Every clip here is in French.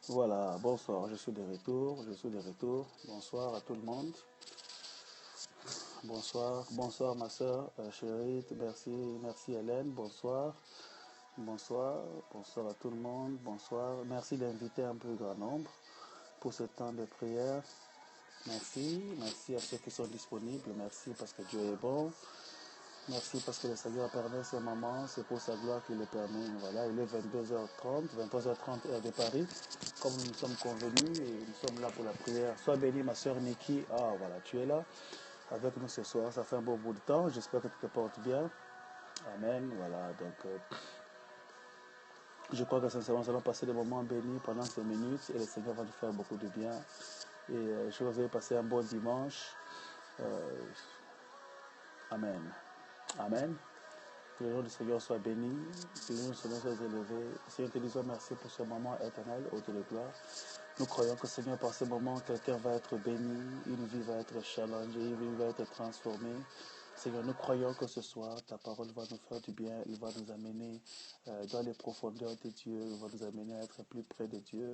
Voilà, bonsoir, je suis de retour, je suis de retour. Bonsoir à tout le monde. Bonsoir, bonsoir ma soeur chérie, merci, merci Hélène, bonsoir, bonsoir, bonsoir à tout le monde, bonsoir. Merci d'inviter un plus grand nombre pour ce temps de prière. Merci, merci à ceux qui sont disponibles, merci parce que Dieu est bon. Merci parce que le Seigneur permet ce moment, c'est pour sa gloire qu'il le permet. Voilà, il est 22h30, 23h30 heure de Paris, comme nous sommes convenus et nous sommes là pour la prière. Sois bénie ma soeur Nikki, ah voilà, tu es là avec nous ce soir, ça fait un beau bout de temps, j'espère que tu te portes bien. Amen, voilà, donc je crois que sincèrement nous allons passer des moments bénis pendant ces minutes et le Seigneur va nous faire beaucoup de bien. Et je vous ai passé un bon dimanche. Euh, amen, amen. Que le nom du Seigneur soit béni, que le nom du Seigneur soit élevé. Seigneur, te disons merci pour ce moment éternel, au de gloire. Nous croyons que Seigneur, par ce moment, quelqu'un va être béni, une vie va être challengée, une vie va être transformée. Seigneur, nous croyons que ce soir, ta parole va nous faire du bien, il va nous amener dans les profondeurs de Dieu, il va nous amener à être plus près de Dieu.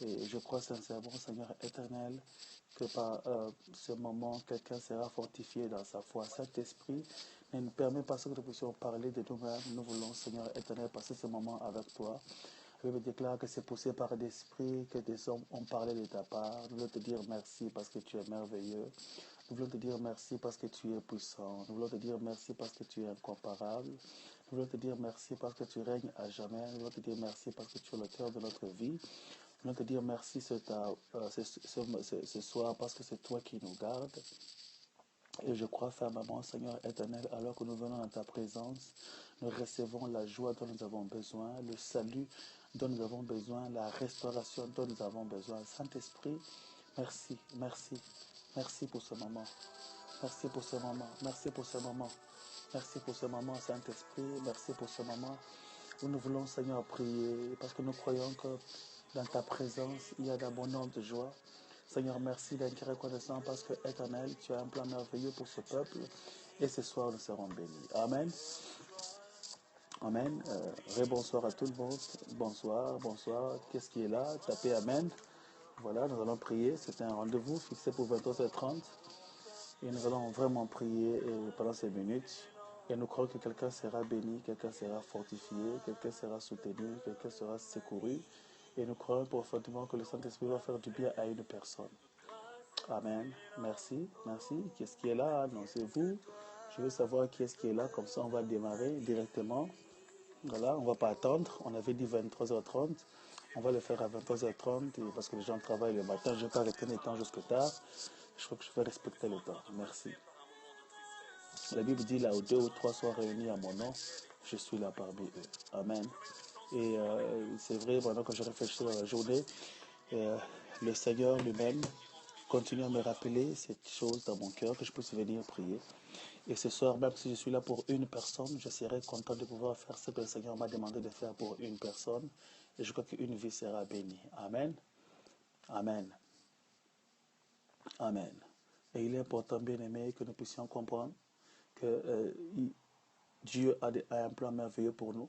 Et je crois sincèrement, Seigneur éternel, que par ce moment, quelqu'un sera fortifié dans sa foi. Saint-Esprit, ne nous permet pas que nous puissions parler de nous-mêmes. Nous voulons, Seigneur éternel, passer ce moment avec toi. Je me déclare que c'est poussé par l'Esprit que des hommes ont parlé de ta part. Nous voulons te dire merci parce que tu es merveilleux. Nous voulons te dire merci parce que tu es puissant. Nous voulons te dire merci parce que tu es incomparable. Nous voulons te dire merci parce que tu règnes à jamais. Nous voulons te dire merci parce que tu es le cœur de notre vie. Nous voulons te dire merci ce soir parce que c'est toi qui nous gardes. Et je crois fermement, Seigneur éternel, alors que nous venons dans ta présence, nous recevons la joie dont nous avons besoin, le salut dont nous avons besoin, la restauration dont nous avons besoin. Saint-Esprit, merci, merci, merci pour ce moment. Merci pour ce moment, merci pour ce moment. Merci pour ce moment, Saint-Esprit, merci pour ce moment où nous voulons, Seigneur, prier parce que nous croyons que dans ta présence, il y a d'abondantes de joie. Seigneur, merci d'être reconnaissant parce que, éternel, tu as un plan merveilleux pour ce peuple et ce soir, nous serons bénis. Amen. Amen. Rebonsoir à tout le monde. Bonsoir, bonsoir. Qu'est-ce qui est là? Tapez Amen. Voilà, nous allons prier. C'est un rendez-vous fixé pour 23h30. Et nous allons vraiment prier pendant ces minutes. Et nous croyons que quelqu'un sera béni, quelqu'un sera fortifié, quelqu'un sera soutenu, quelqu'un sera secouru. Et nous croyons profondément que le Saint-Esprit va faire du bien à une personne. Amen. Merci, merci. Qu'est-ce qui est là? Non, c'est vous. Je veux savoir qui est-ce qui est là. Comme ça, on va démarrer directement. Voilà, on ne va pas attendre. On avait dit 23h30. On va le faire à 23h30 parce que les gens travaillent le matin. Je ne vais pas arrêter les temps jusque tard. Je crois que je vais respecter le temps. Merci. La Bible dit là où 2 ou 3 soient réunis à mon nom, je suis là parmi eux. Amen. Et c'est vrai, pendant que je réfléchis dans la journée, le Seigneur lui-même continue à me rappeler cette chose dans mon cœur que je puisse venir prier. Et ce soir, même si je suis là pour une personne, je serai content de pouvoir faire ce que le Seigneur m'a demandé de faire pour une personne. Et je crois qu'une vie sera bénie. Amen. Amen. Amen. Et il est important, bien aimé, que nous puissions comprendre que Dieu a un plan merveilleux pour nous.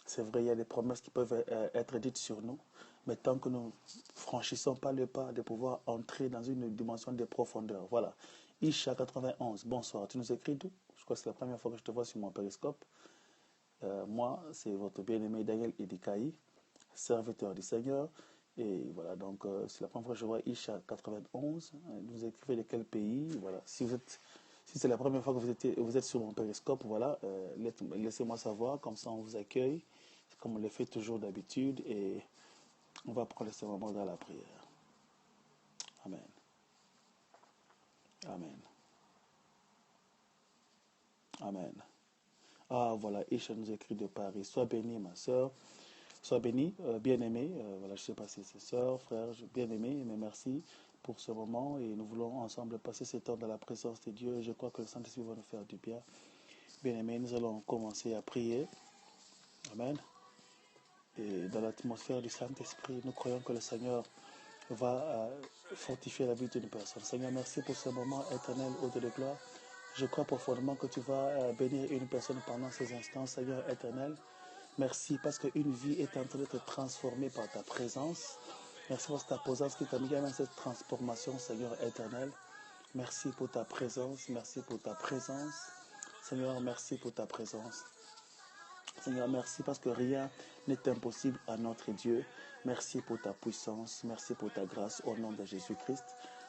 C'est vrai, il y a des promesses qui peuvent être dites sur nous, mais tant que nous ne franchissons pas le pas de pouvoir entrer dans une dimension de profondeur. Voilà. Isha 91, bonsoir. Tu nous écris d'où? Je crois que c'est la première fois que je te vois sur mon périscope. Moi, c'est votre bien-aimé Daniel Idikaï, serviteur du Seigneur. Et voilà, donc c'est la première fois que je vois Isha 91. Vous écrivez de quel pays? Voilà. Si c'est la première fois que vous êtes sur mon périscope, voilà, laissez-moi savoir, comme ça on vous accueille, comme on le fait toujours d'habitude, et on va prendre ce moment dans la prière. Amen. Amen. Amen. Ah voilà, Isha nous écrit de Paris. Sois bénie, ma soeur. Sois bénie, bien-aimée. Voilà, je ne sais pas si c'est soeur, frère, bien-aimée, mais merci pour ce moment. Et nous voulons ensemble passer ce temps dans la présence de Dieu. Et je crois que le Saint-Esprit va nous faire du bien. Bien-aimés, nous allons commencer à prier. Amen. Et dans l'atmosphère du Saint-Esprit, nous croyons que le Seigneur va fortifier la vie d'une personne. Seigneur, merci pour ce moment éternel au-delà de gloire. Je crois profondément que tu vas bénir une personne pendant ces instants, Seigneur éternel. Merci parce qu'une vie est en train d'être transformée par ta présence. Merci pour ta présence qui t'a mis à cette transformation, Seigneur éternel. Merci pour ta présence, merci pour ta présence. Seigneur, merci pour ta présence. Seigneur, merci parce que rien n'est impossible à notre Dieu. Merci pour ta puissance, merci pour ta grâce au nom de Jésus-Christ.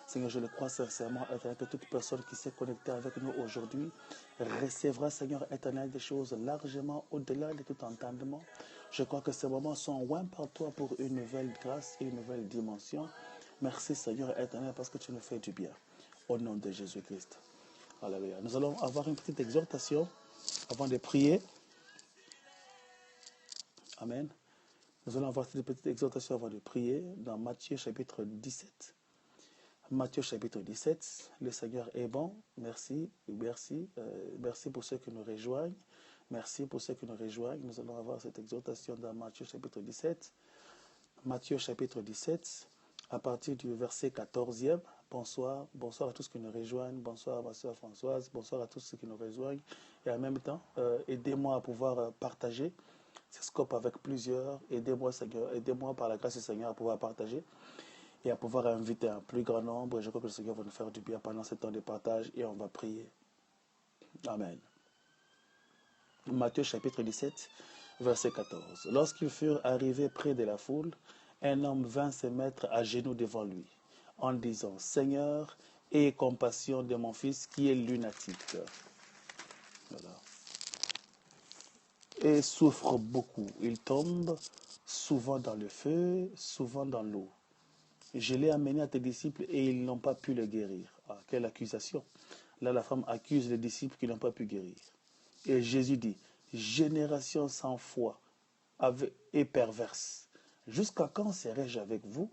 Seigneur, je le crois sincèrement, éternel, que toute personne qui s'est connectée avec nous aujourd'hui recevra, Seigneur éternel, des choses largement au-delà de tout entendement. Je crois que ces moments sont loin par toi pour une nouvelle grâce et une nouvelle dimension. Merci, Seigneur éternel, parce que tu nous fais du bien. Au nom de Jésus-Christ. Alléluia. Nous allons avoir une petite exhortation avant de prier. Amen. Nous allons avoir une petite exhortation avant de prier dans Matthieu chapitre 17. Matthieu chapitre 17, le Seigneur est bon. Merci, merci. Merci pour ceux qui nous rejoignent. Merci pour ceux qui nous rejoignent. Nous allons avoir cette exhortation dans Matthieu chapitre 17. Matthieu chapitre 17, à partir du verset 14e. Bonsoir, bonsoir à tous qui nous rejoignent. Bonsoir à ma soeur Françoise. Bonsoir à tous ceux qui nous rejoignent. Et en même temps, aidez-moi à pouvoir partager ce scope avec plusieurs. Aidez-moi, Seigneur. Aidez-moi par la grâce du Seigneur à pouvoir partager et à pouvoir inviter un plus grand nombre. Et je crois que le Seigneur va nous faire du bien pendant ce temps de partage et on va prier. Amen. Matthieu chapitre 17, verset 14. Lorsqu'ils furent arrivés près de la foule, un homme vint se mettre à genoux devant lui, en disant, Seigneur, aie compassion de mon fils qui est lunatique. Voilà. Et souffre beaucoup. Il tombe souvent dans le feu, souvent dans l'eau. Je l'ai amené à tes disciples et ils n'ont pas pu le guérir. Ah, quelle accusation. Là, la femme accuse les disciples qui n'ont pas pu guérir. Et Jésus dit, génération sans foi et perverse, jusqu'à quand serai-je avec vous?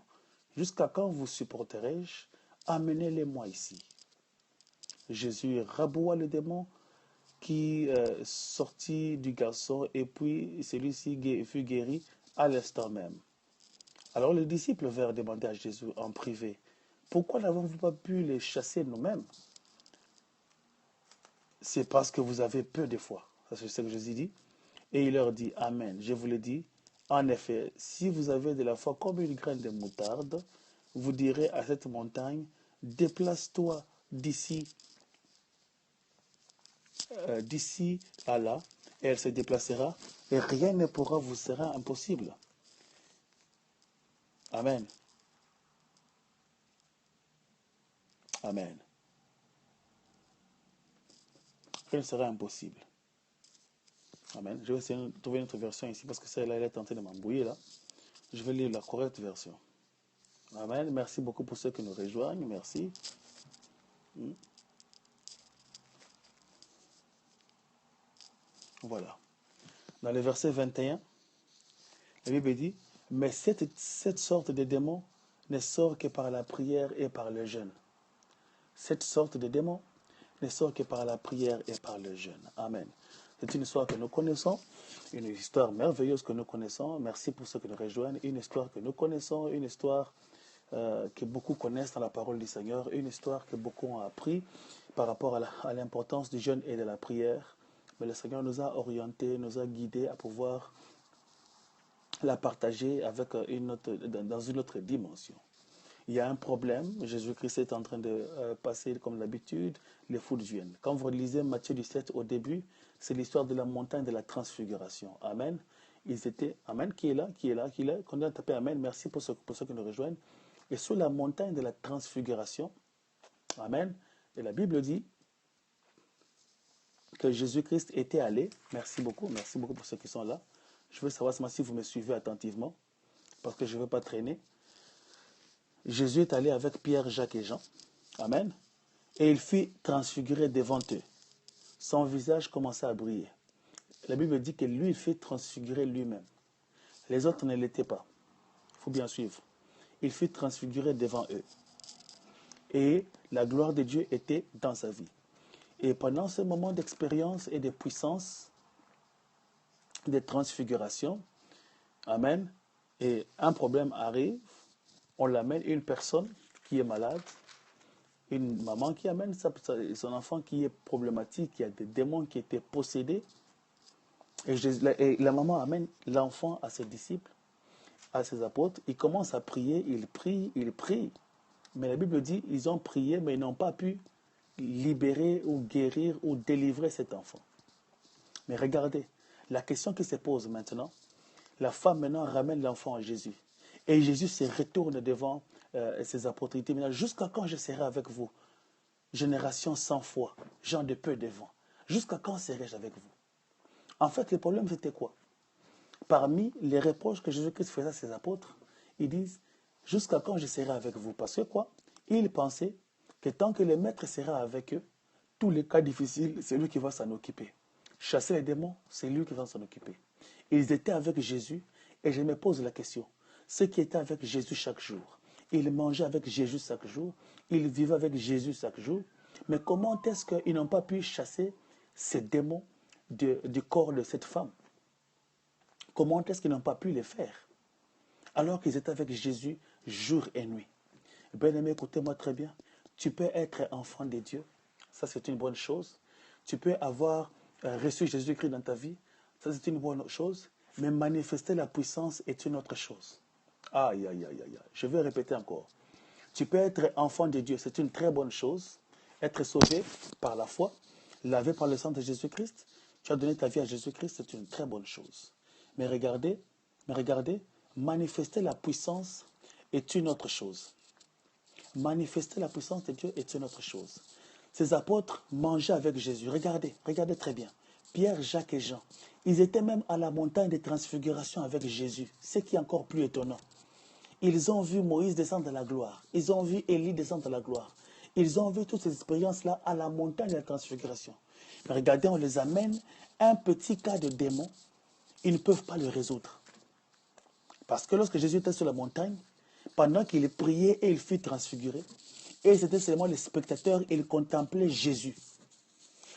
Jusqu'à quand vous supporterai-je? Amenez-les-moi ici. Jésus raboua le démon qui sortit du garçon et puis celui-ci fut guéri à l'instant même. Alors les disciples vinrent demander à Jésus en privé, pourquoi n'avons-nous pas pu les chasser nous-mêmes? C'est parce que vous avez peu de foi. Ça, c'est ce que Jésus dit. Et il leur dit, Amen. Je vous le dis, en effet, si vous avez de la foi comme une graine de moutarde, vous direz à cette montagne, déplace-toi d'ici à là, et elle se déplacera, et rien ne pourra vous sera impossible. Amen. Amen. Rien ne sera impossible. Amen. Je vais essayer de trouver une autre version ici parce que celle-là, elle est tentée de m'embrouiller là. Je vais lire la correcte version. Amen. Merci beaucoup pour ceux qui nous rejoignent. Merci. Voilà. Dans le verset 21, la Bible dit, mais cette sorte de démon ne sort que par la prière et par le jeûne. Cette sorte de démon ne sort que par la prière et par le jeûne. Amen. C'est une histoire que nous connaissons, une histoire merveilleuse que nous connaissons. Merci pour ceux qui nous rejoignent. Une histoire que nous connaissons, une histoire que beaucoup connaissent dans la parole du Seigneur, une histoire que beaucoup ont appris par rapport à l'importance du jeûne et de la prière. Mais le Seigneur nous a orientés, nous a guidés à pouvoir la partager avec dans une autre dimension. Il y a un problème, Jésus-Christ est en train de passer comme d'habitude, les foules viennent. Quand vous lisez Matthieu 17 au début, c'est l'histoire de la montagne de la transfiguration. Amen. Ils étaient, Amen, qui est là, quand on a tapé Amen, merci pour ceux qui nous rejoignent. Et sur la montagne de la transfiguration, Amen, et la Bible dit que Jésus-Christ était allé, merci beaucoup pour ceux qui sont là. Je veux savoir si vous me suivez attentivement, parce que je ne veux pas traîner. Jésus est allé avec Pierre, Jacques et Jean. Amen. Et il fut transfiguré devant eux. Son visage commençait à briller. La Bible dit que lui, il fut transfiguré lui-même. Les autres ne l'étaient pas. Il faut bien suivre. Il fut transfiguré devant eux. Et la gloire de Dieu était dans sa vie. Et pendant ce moment d'expérience et de puissance, de transfiguration, Amen, et un problème arrive, on l'amène, une personne qui est malade, une maman qui amène son enfant qui est problématique, qui a des démons qui étaient possédés. Et la maman amène l'enfant à ses disciples, à ses apôtres. Ils commencent à prier, ils prient, ils prient. Mais la Bible dit, ils ont prié, mais ils n'ont pas pu libérer ou guérir ou délivrer cet enfant. Mais regardez, la question qui se pose maintenant, la femme maintenant ramène l'enfant à Jésus. Et Jésus se retourne devant ses apôtres. Il dit, maintenant, jusqu'à quand je serai avec vous? Génération sans foi, gens de peu devant. Jusqu'à quand serai-je avec vous? En fait, le problème, c'était quoi? Parmi les reproches que Jésus-Christ faisait à ses apôtres, ils disent, jusqu'à quand je serai avec vous? Parce que quoi? Ils pensaient que tant que le maître sera avec eux, tous les cas difficiles, c'est lui qui va s'en occuper. Chasser les démons, c'est lui qui va s'en occuper. Ils étaient avec Jésus, et je me pose la question, ceux qui étaient avec Jésus chaque jour, ils mangeaient avec Jésus chaque jour, ils vivaient avec Jésus chaque jour, mais comment est-ce qu'ils n'ont pas pu chasser ces démons du corps de cette femme? Comment est-ce qu'ils n'ont pas pu les faire alors qu'ils étaient avec Jésus jour et nuit? Bien-aimé, écoutez-moi très bien. Tu peux être enfant de Dieu, ça c'est une bonne chose. Tu peux avoir reçu Jésus-Christ dans ta vie, ça c'est une bonne chose. Mais manifester la puissance est une autre chose. Aïe, aïe, aïe, aïe. Je vais répéter encore. Tu peux être enfant de Dieu, c'est une très bonne chose. Être sauvé par la foi, lavé par le sang de Jésus-Christ. Tu as donné ta vie à Jésus-Christ, c'est une très bonne chose. Mais regardez, manifester la puissance est une autre chose. Manifester la puissance de Dieu est une autre chose. Ces apôtres mangeaient avec Jésus. Regardez très bien. Pierre, Jacques et Jean. Ils étaient même à la montagne de transfiguration avec Jésus. Ce qui est encore plus étonnant. Ils ont vu Moïse descendre de la gloire. Ils ont vu Élie descendre de la gloire. Ils ont vu toutes ces expériences-là à la montagne de la transfiguration. Mais regardez, on les amène un petit cas de démon. Ils ne peuvent pas le résoudre. Parce que lorsque Jésus était sur la montagne, pendant qu'il priait et il fut transfiguré, et c'était seulement les spectateurs, ils contemplaient Jésus.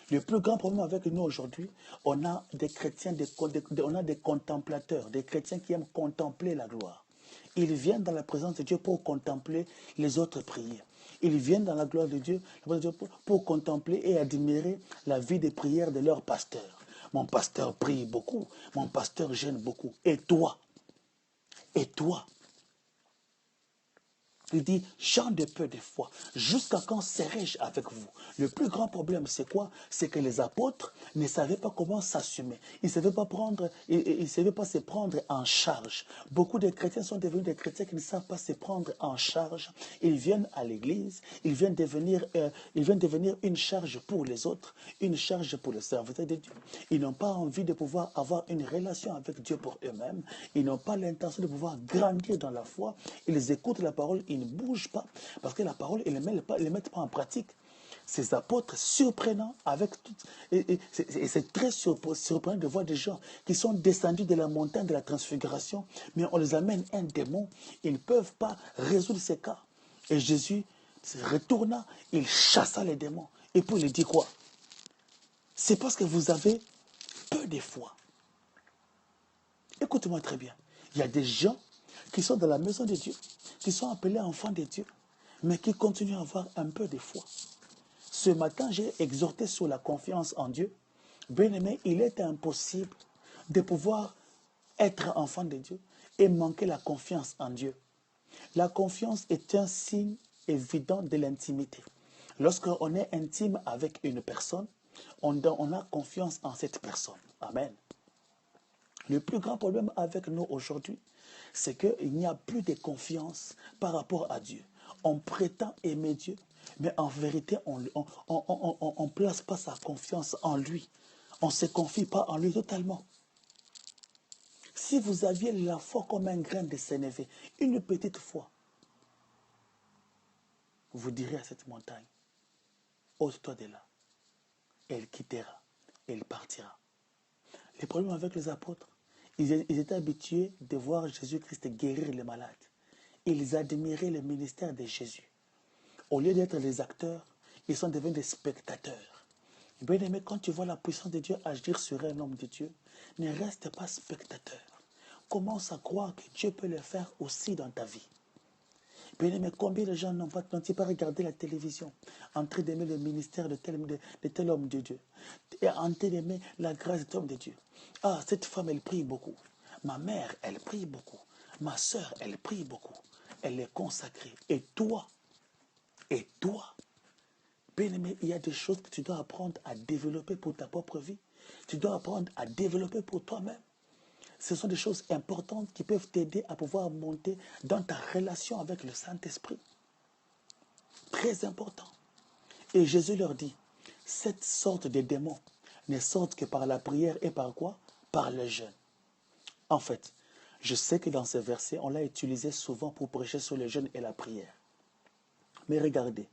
Le plus grand problème avec nous aujourd'hui, on a des chrétiens, on a des contemplateurs, des chrétiens qui aiment contempler la gloire. Ils viennent dans la présence de Dieu pour contempler les autres prières. Ils viennent dans la gloire de Dieu pour contempler et admirer la vie de prière de leur pasteur. Mon pasteur prie beaucoup, mon pasteur gêne beaucoup. Et toi? Et toi? Il dit, gens de peu de foi, jusqu'à quand serai-je avec vous? Le plus grand problème, c'est quoi? C'est que les apôtres ne savaient pas comment s'assumer. Ils ne savaient pas se prendre en charge. Beaucoup de chrétiens sont devenus des chrétiens qui ne savent pas se prendre en charge. Ils viennent à l'église, ils viennent devenir une charge pour les autres, une charge pour le serviteur de Dieu. Ils n'ont pas envie de pouvoir avoir une relation avec Dieu pour eux-mêmes. Ils n'ont pas l'intention de pouvoir grandir dans la foi. Ils écoutent la parole, ils ne bougent pas, parce que la parole, ils ne les mettent pas en pratique. Ces apôtres surprenants, et c'est très surprenant de voir des gens qui sont descendus de la montagne de la transfiguration, mais on les amène un démon, ils ne peuvent pas résoudre ces cas. Et Jésus se retourna, il chassa les démons. Et puis il dit quoi? C'est parce que vous avez peu de foi. Écoutez-moi très bien. Il y a des gens qui sont dans la maison de Dieu, qui sont appelés enfants de Dieu, mais qui continuent à avoir un peu de foi. Ce matin, j'ai exhorté sur la confiance en Dieu. Bien-aimé, il est impossible de pouvoir être enfant de Dieu et manquer la confiance en Dieu. La confiance est un signe évident de l'intimité. Lorsqu'on est intime avec une personne, on a confiance en cette personne. Amen. Le plus grand problème avec nous aujourd'hui, c'est qu'il n'y a plus de confiance par rapport à Dieu. On prétend aimer Dieu, mais en vérité, on ne place pas sa confiance en lui. On ne se confie pas en lui totalement. Si vous aviez la foi comme un grain de sénévé, une petite foi, vous direz à cette montagne, ôte-toi de là. Et elle quittera, et elle partira. Le problème avec les apôtres, ils étaient habitués de voir Jésus-Christ guérir les malades. Ils admiraient le ministère de Jésus. Au lieu d'être les acteurs, ils sont devenus des spectateurs. Bien-aimé, quand tu vois la puissance de Dieu agir sur un homme de Dieu, ne reste pas spectateur. Commence à croire que Dieu peut le faire aussi dans ta vie. Bien-aimé, combien de gens n'ont-ils pas regardé la télévision, en train d'aimer le ministère de tel homme de Dieu, et en train d'aimer la grâce de cet homme de Dieu. Ah, cette femme, elle prie beaucoup. Ma mère, elle prie beaucoup. Ma soeur, elle prie beaucoup. Elle est consacrée. Et toi, bien-aimé, il y a des choses que tu dois apprendre à développer pour ta propre vie. Tu dois apprendre à développer pour toi-même. Ce sont des choses importantes qui peuvent t'aider à pouvoir monter dans ta relation avec le Saint-Esprit. Très important. Et Jésus leur dit, cette sorte de démons ne sortent que par la prière et par quoi? Par le jeûne. En fait, je sais que dans ces versets, on l'a utilisé souvent pour prêcher sur le jeûne et la prière. Mais regardez,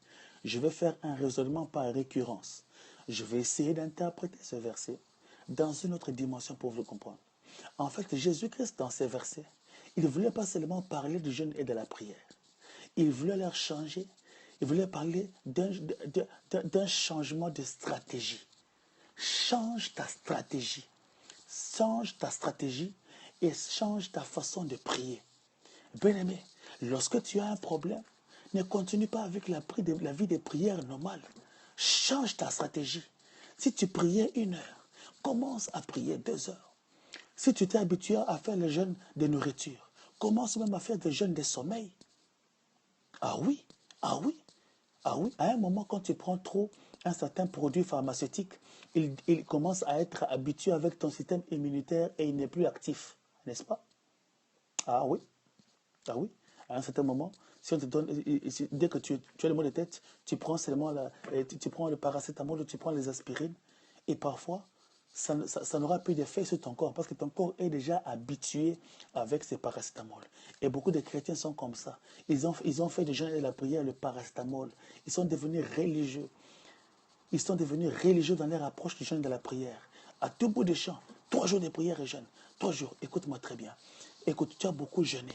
je vais faire un raisonnement par récurrence. Je vais essayer d'interpréter ce verset dans une autre dimension pour vous comprendre. En fait, Jésus-Christ, dans ces versets, il ne voulait pas seulement parler du jeûne et de la prière. Il voulait leur changer. Il voulait parler d'un changement de stratégie. Change ta stratégie. Change ta stratégie et change ta façon de prier. Bien-aimé, lorsque tu as un problème, ne continue pas avec la vie de prière normale. Change ta stratégie. Si tu priais 1 heure, commence à prier 2 heures. Si tu t'es habitué à faire le jeûne de nourriture, commence même à faire le jeûne de sommeil. Ah oui, ah oui, ah oui. À un moment, quand tu prends trop un certain produit pharmaceutique, il commence à être habitué avec ton système immunitaire et il n'est plus actif, n'est-ce pas? Ah oui, ah oui. À un certain moment, si on te donne, dès que tu as le mal de tête, tu prends seulement tu prends le paracétamol ou tu prends les aspirines et parfois, ça n'aura plus d'effet sur ton corps parce que ton corps est déjà habitué avec ces paracétamol. Et beaucoup de chrétiens sont comme ça. Ils ont fait du jeûne et de la prière le paracétamol. Ils sont devenus religieux. Ils sont devenus religieux dans leur approche du jeûne et de la prière. À tout bout de champ, 3 jours de prière et jeûne. 3 jours, écoute-moi très bien. Écoute, tu as beaucoup jeûné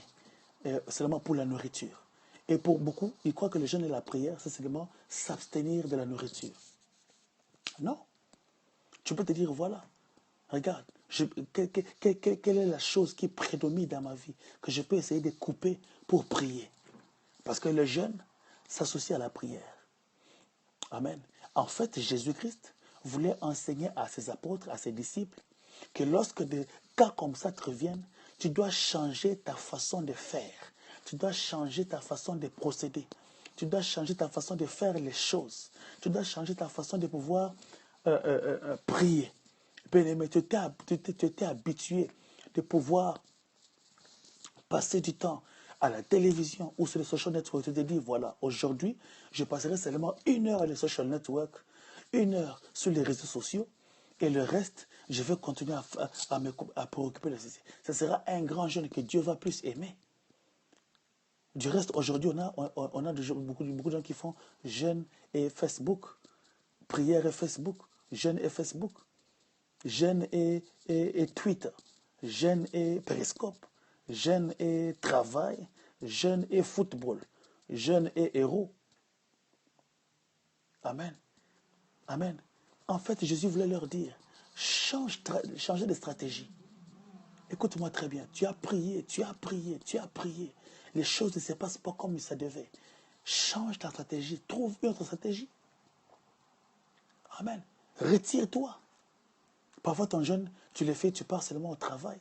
seulement pour la nourriture. Et pour beaucoup, ils croient que le jeûne et la prière, c'est seulement s'abstenir de la nourriture. Non. Tu peux te dire, voilà, regarde, quelle est la chose qui prédomine dans ma vie que je peux essayer de couper pour prier. Parce que le jeûne s'associe à la prière. Amen. En fait, Jésus-Christ voulait enseigner à ses apôtres, à ses disciples, que lorsque des cas comme ça te reviennent, tu dois changer ta façon de faire. Tu dois changer ta façon de procéder. Tu dois changer ta façon de faire les choses. Tu dois changer ta façon de pouvoir prier. Bien-aimé, tu t'es habitué de pouvoir passer du temps à la télévision ou sur les social networks. Tu te dis, voilà, aujourd'hui, je passerai seulement 1 heure à les social networks, 1 heure sur les réseaux sociaux, et le reste, je vais continuer à préoccuper de ceci. Ce sera un grand jeûne que Dieu va plus aimer. Du reste, aujourd'hui, on a beaucoup de gens qui font jeûne et Facebook, prière et Facebook, jeûne et Facebook, jeûne et Twitter, jeûne et Periscope, jeûne et travail, jeûne et football, jeûne et héros. Amen. Amen. En fait, Jésus voulait leur dire, changez de stratégie. Écoute-moi très bien, tu as prié, tu as prié, tu as prié. Les choses ne se passent pas comme ça devait. Change ta stratégie, trouve une autre stratégie. Amen. Retire-toi. Parfois, ton jeûne, tu le fais, tu pars seulement au travail.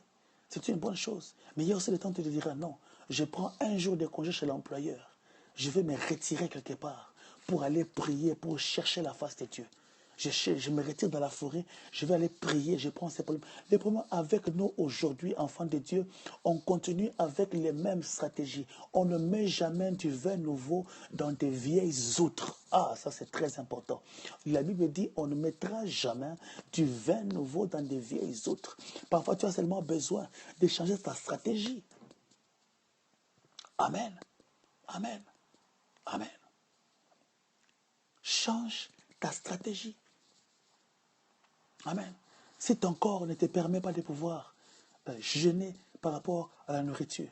C'est une bonne chose. Mais il y a aussi le temps où tu te diras, non, je prends 1 jour de congé chez l'employeur. Je vais me retirer quelque part pour aller prier, pour chercher la face de Dieu. Je me retire dans la forêt, je vais aller prier, je prends ces problèmes. Les problèmes avec nous aujourd'hui, enfants de Dieu, on continue avec les mêmes stratégies. On ne met jamais du vin nouveau dans des vieilles outres. Ah, ça c'est très important. La Bible dit, on ne mettra jamais du vin nouveau dans des vieilles outres. Parfois, tu as seulement besoin de changer ta stratégie. Amen. Amen. Amen. Change ta stratégie. Amen. Si ton corps ne te permet pas de pouvoir jeûner par rapport à la nourriture,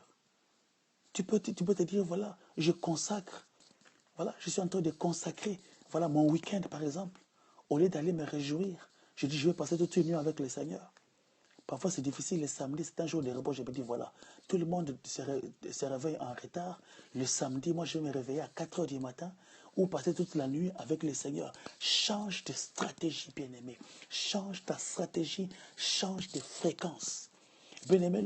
tu peux te dire, voilà, je consacre, voilà, je suis en train de consacrer, voilà, mon week-end par exemple, au lieu d'aller me réjouir, je dis, je vais passer toute une nuit avec le Seigneur. Parfois, c'est difficile. Le samedi, c'est un jour de repos. Je me dis, voilà, tout le monde se réveille en retard. Le samedi, moi, je vais me réveiller à 4 heures du matin ou passer toute la nuit avec le Seigneur. Change de stratégie, bien-aimé. Change ta stratégie. Change de fréquence. Bien-aimé,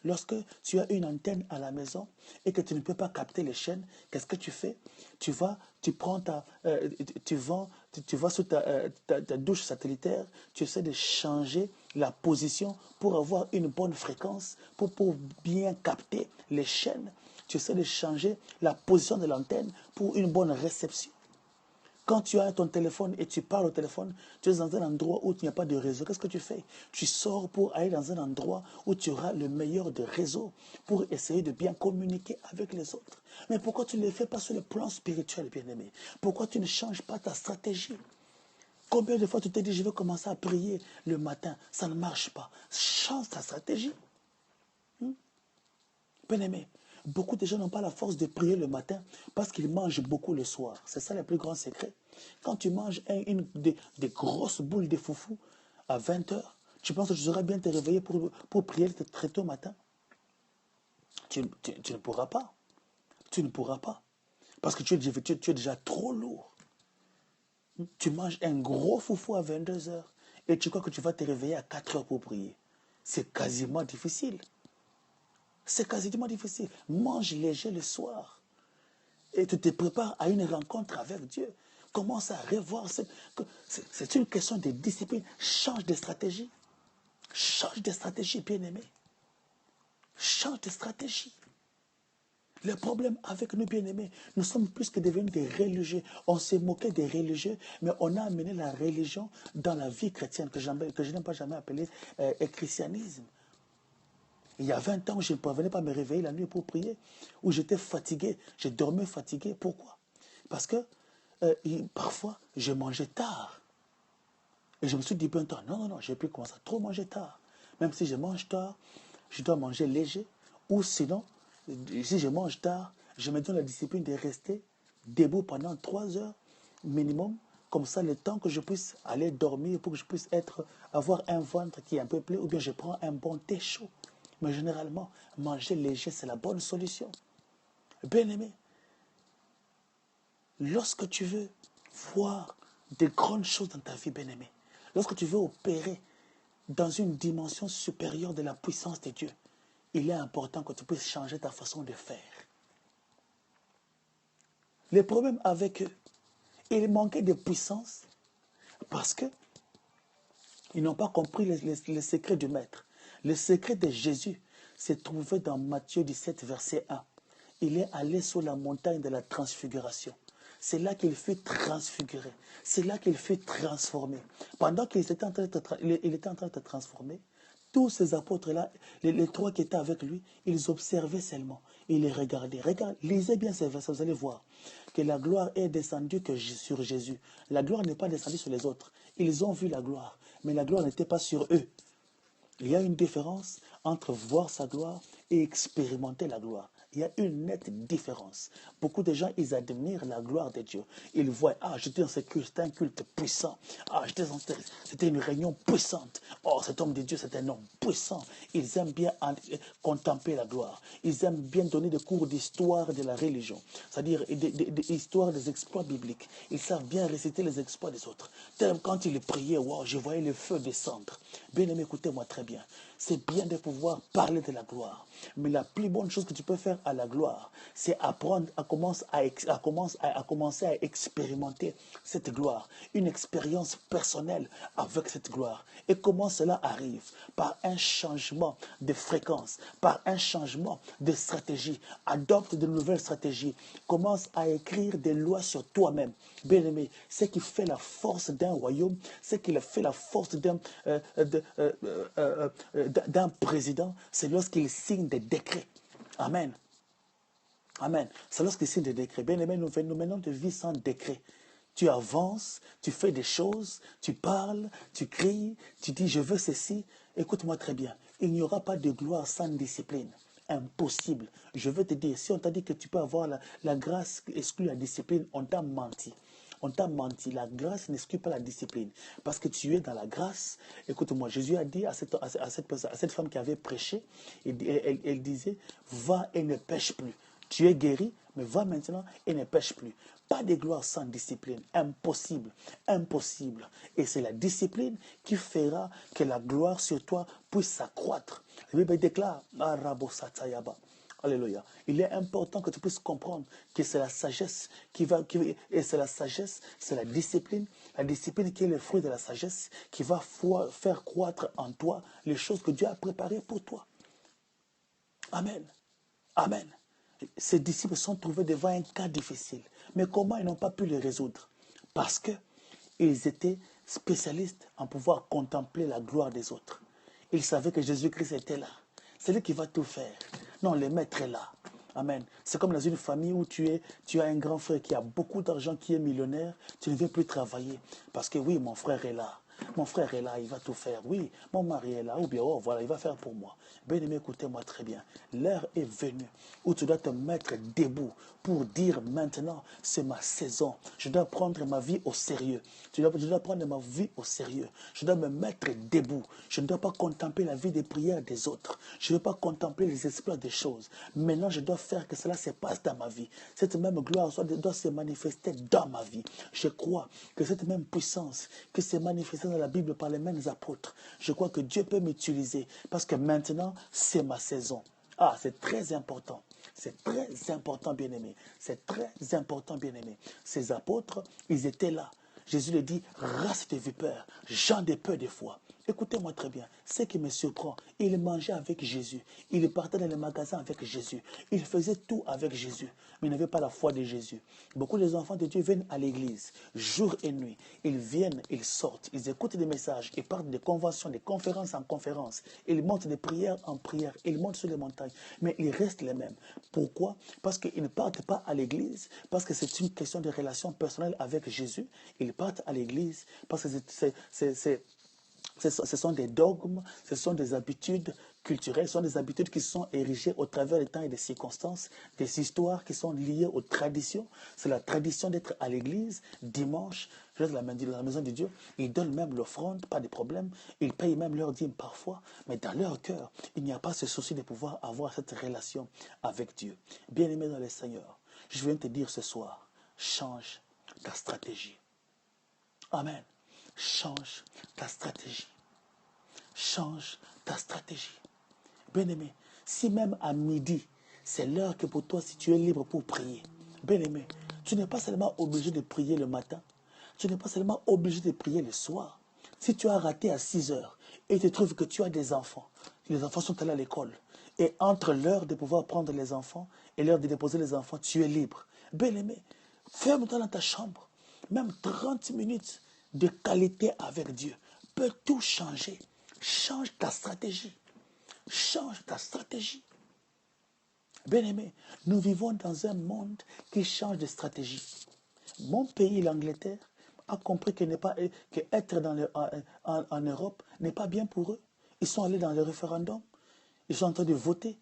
lorsque tu as une antenne à la maison et que tu ne peux pas capter les chaînes, qu'est-ce que tu fais? Tu vas sous ta douche satellitaire, tu essaies de changer la position pour avoir une bonne fréquence, pour bien capter les chaînes. Tu essaies de changer la position de l'antenne pour une bonne réception. Quand tu as ton téléphone et tu parles au téléphone, tu es dans un endroit où il n'y a pas de réseau. Qu'est-ce que tu fais? Tu sors pour aller dans un endroit où tu auras le meilleur de réseau pour essayer de bien communiquer avec les autres. Mais pourquoi tu ne le fais pas sur le plan spirituel, bien-aimé? Pourquoi tu ne changes pas ta stratégie? Combien de fois tu t'es dit, je vais commencer à prier le matin? Ça ne marche pas. Change ta stratégie. Bien-aimé, beaucoup de gens n'ont pas la force de prier le matin parce qu'ils mangent beaucoup le soir. C'est ça le plus grand secret. Quand tu manges des grosses boules de foufou à 20 heures, tu penses que tu seras bien te réveiller pour prier très tôt matin? Tu ne pourras pas. Tu ne pourras pas. Parce que tu es déjà trop lourd. Tu manges un gros foufou à 22 heures et tu crois que tu vas te réveiller à 4 heures pour prier. C'est quasiment difficile. C'est quasiment difficile. Mange léger le soir. Et tu te prépares à une rencontre avec Dieu. Commence à revoir. C'est une question de discipline. Change de stratégie. Change de stratégie, bien-aimé. Change de stratégie. Le problème avec nous, bien-aimés, nous sommes plus que devenus des religieux. On s'est moqué des religieux, mais on a amené la religion dans la vie chrétienne, que je n'aime pas jamais appeler christianisme. Il y a 20 ans, je ne parvenais pas à me réveiller la nuit pour prier, où j'étais fatigué, je dormais fatigué. Pourquoi? Parce que parfois, je mangeais tard. Et je me suis dit, ben, non, je n'ai plus commencé à trop manger tard. Même si je mange tard, je dois manger léger. Ou sinon, si je mange tard, je me donne la discipline de rester debout pendant 3 heures minimum. Comme ça, le temps que je puisse aller dormir, pour que je puisse avoir un ventre qui est un peu plein, ou bien je prends un bon thé chaud. Mais généralement, manger léger, c'est la bonne solution. Bien-aimé, lorsque tu veux voir de grandes choses dans ta vie, bien-aimé, lorsque tu veux opérer dans une dimension supérieure de la puissance de Dieu, il est important que tu puisses changer ta façon de faire. Le problème avec eux, ils manquaient de puissance parce qu'ils n'ont pas compris les secrets du Maître. Le secret de Jésus s'est trouvé dans Matthieu 17, verset 1. Il est allé sur la montagne de la transfiguration. C'est là qu'il fut transfiguré. C'est là qu'il fut transformé. Pendant qu'il était en train de transformer, tous ces apôtres-là, les 3 qui étaient avec lui, ils observaient seulement. Ils les regardaient. Lisez bien ces versets, vous allez voir que la gloire est descendue sur Jésus. La gloire n'est pas descendue sur les autres. Ils ont vu la gloire, mais la gloire n'était pas sur eux. Il y a une différence entre voir sa gloire et expérimenter la gloire. Il y a une nette différence. Beaucoup de gens, ils admirent la gloire de Dieu. Ils voient, j'étais dans ce culte, c'était un culte puissant. C'était une réunion puissante. Oh, cet homme de Dieu, c'est un homme puissant. Ils aiment bien contempler la gloire. Ils aiment bien donner des cours d'histoire de la religion. C'est-à-dire des histoires des exploits bibliques. Ils savent bien réciter les exploits des autres. Quand ils priaient, wow, je voyais le feu descendre. Bien aimé, écoutez-moi très bien. C'est bien de pouvoir parler de la gloire. Mais la plus bonne chose que tu peux faire à la gloire, c'est apprendre à commencer à expérimenter cette gloire. Une expérience personnelle avec cette gloire. Et comment cela arrive? Par un changement de fréquence, par un changement de stratégie. Adopte de nouvelles stratégies. Commence à écrire des lois sur toi-même. Bien-aimé, ce qui fait la force d'un royaume, ce qui fait la force d'un président, c'est lorsqu'il signe des décrets. Amen. Amen. C'est lorsqu'il signe des décrets. Bien aimé, nous menons de vie sans décret. Tu avances, tu fais des choses, tu parles, tu cries, tu dis je veux ceci. Écoute-moi très bien. Il n'y aura pas de gloire sans discipline. Impossible. Je veux te dire, si on t'a dit que tu peux avoir la grâce exclut la discipline, on t'a menti. On t'a menti. La grâce n'exclut pas la discipline. Parce que tu es dans la grâce. Écoute-moi, Jésus a dit à cette femme qui avait prêché, elle disait, va et ne pêche plus. Tu es guéri, mais va maintenant et ne pêche plus. Pas de gloire sans discipline. Impossible. Impossible. Et c'est la discipline qui fera que la gloire sur toi puisse s'accroître. La Bible déclare, Alléluia. Il est important que tu puisses comprendre que c'est la sagesse et c'est la sagesse, c'est la discipline qui est le fruit de la sagesse, qui va faire croître en toi les choses que Dieu a préparées pour toi. Amen. Amen. Ces disciples sont trouvés devant un cas difficile. Mais comment ils n'ont pas pu le résoudre? Parce qu'ils étaient spécialistes en pouvoir contempler la gloire des autres. Ils savaient que Jésus-Christ était là. C'est lui qui va tout faire. Non, le maître est là. Amen. C'est comme dans une famille où tu as un grand frère qui a beaucoup d'argent, qui est millionnaire. Tu ne viens plus travailler. Parce que oui, mon frère est là. Mon frère est là, il va tout faire. Oui, mon mari est là. Ou bien, oh, voilà, il va faire pour moi. Bien-aimé, écoutez-moi très bien. L'heure est venue où tu dois te mettre debout pour dire maintenant, c'est ma saison. Je dois prendre ma vie au sérieux. Je dois prendre ma vie au sérieux. Je dois me mettre debout. Je ne dois pas contempler la vie des prières des autres. Je ne dois pas contempler les exploits des choses. Maintenant, je dois faire que cela se passe dans ma vie. Cette même gloire doit se manifester dans ma vie. Je crois que cette même puissance qui s'est manifestée dans la Bible par les mêmes apôtres, je crois que Dieu peut m'utiliser parce que maintenant, c'est ma saison. Ah, c'est très important. C'est très important, bien-aimé. C'est très important, bien-aimé. Ces apôtres, ils étaient là. Jésus le dit, race de vipères, gens de peu de foi. Écoutez-moi très bien, ce qui me surprend, il mangeait avec Jésus, il partait dans les magasins avec Jésus, il faisait tout avec Jésus, mais il n'avait pas la foi de Jésus. Beaucoup des enfants de Dieu viennent à l'église, jour et nuit, ils viennent, ils sortent, ils écoutent des messages, ils partent de conventions, de conférences en conférences, ils montent de prière en prière, ils montent sur les montagnes, mais ils restent les mêmes. Pourquoi? Parce qu'ils ne partent pas à l'église, parce que c'est une question de relation personnelle avec Jésus, ils partent à l'église parce que ce sont des dogmes, ce sont des habitudes culturelles, ce sont des habitudes qui sont érigées au travers des temps et des circonstances, des histoires qui sont liées aux traditions. C'est la tradition d'être à l'église dimanche, dans la maison de Dieu. Ils donnent même l'offrande, pas de problème. Ils payent même leur dîme parfois, mais dans leur cœur, il n'y a pas ce souci de pouvoir avoir cette relation avec Dieu. Bien-aimé dans le Seigneur, je viens te dire ce soir, change ta stratégie. Amen. Change ta stratégie. Change ta stratégie. Bien-aimé, si même à midi, c'est l'heure que pour toi, si tu es libre pour prier, bien-aimé, tu n'es pas seulement obligé de prier le matin, tu n'es pas seulement obligé de prier le soir. Si tu as raté à 6 heures et tu trouves que tu as des enfants, les enfants sont allés à l'école, et entre l'heure de pouvoir prendre les enfants et l'heure de déposer les enfants, tu es libre. Bien-aimé, ferme-toi dans ta chambre, même 30 minutes de qualité avec Dieu peut tout changer. Change ta stratégie. Change ta stratégie. Bien-aimé, nous vivons dans un monde qui change de stratégie. Mon pays, l'Angleterre, a compris que être en Europe n'est pas bien pour eux. Ils sont allés dans le référendum. Ils sont en train de voter.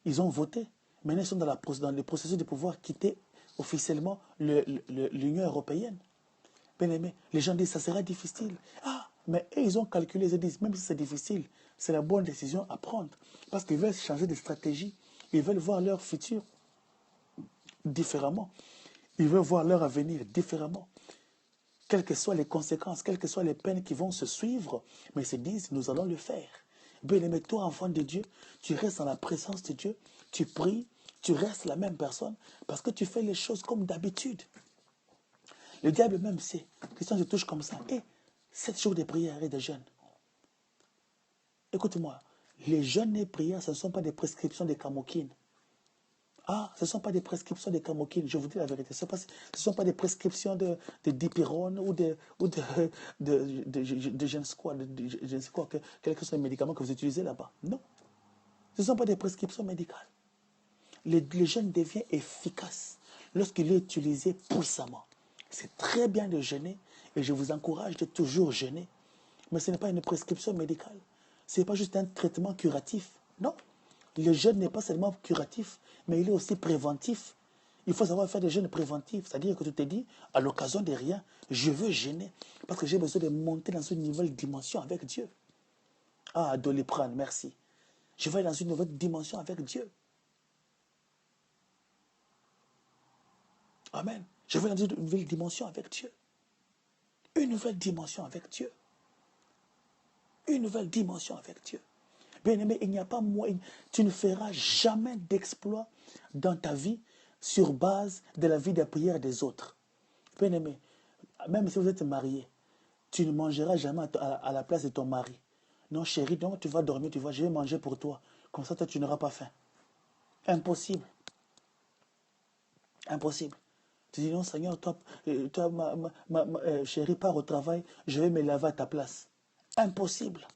Ils ont voté. Maintenant, ils sont dans le processus de pouvoir quitter officiellement l'Union européenne. Bien-aimé, les gens disent, ça sera difficile. Ah, mais eux, ils ont calculé, ils disent, même si c'est difficile, c'est la bonne décision à prendre. Parce qu'ils veulent changer de stratégie. Ils veulent voir leur futur différemment. Ils veulent voir leur avenir différemment. Quelles que soient les conséquences, quelles que soient les peines qui vont se suivre, mais ils se disent, nous allons le faire. Bien-aimé, toi, enfant de Dieu, tu restes dans la présence de Dieu, tu pries, tu restes la même personne, parce que tu fais les choses comme d'habitude. Le diable même sait. Christian se touche comme ça. Et 7 jours de prière et de jeûne. Écoute-moi, les jeûnes et prières, ce ne sont pas des prescriptions de camoquine. Ah, ce ne sont pas des prescriptions de camoquine, je vous dis la vérité. Ce ne sont pas des prescriptions de dipyrone ou de je ne sais quoi, quels que soient les médicaments que vous utilisez là-bas. Non. Ce ne sont pas des prescriptions médicales. Le jeûne devient efficace lorsqu'il est utilisé puissamment. C'est très bien de jeûner et je vous encourage de toujours jeûner. Mais ce n'est pas une prescription médicale. Ce n'est pas juste un traitement curatif. Non. Le jeûne n'est pas seulement curatif, mais il est aussi préventif. Il faut savoir faire des jeûnes préventifs. C'est-à-dire que tu te dis, à l'occasion de rien, je veux jeûner. Parce que j'ai besoin de monter dans une nouvelle dimension avec Dieu. Ah, Doliprane, merci. Je vais aller dans une nouvelle dimension avec Dieu. Amen. Je vais dans une nouvelle dimension avec Dieu. Une nouvelle dimension avec Dieu. Une nouvelle dimension avec Dieu. Bien-aimé, il n'y a pas moyen. Tu ne feras jamais d'exploit dans ta vie sur base de la vie de prière des autres. Bien-aimé, même si vous êtes marié, tu ne mangeras jamais à la place de ton mari. Non, chérie, donc tu vas dormir, tu vois, je vais manger pour toi. Comme ça, toi, tu n'auras pas faim. Impossible. Impossible. Tu dis, non, Seigneur, toi chérie, pars au travail, je vais me laver à ta place. Impossible.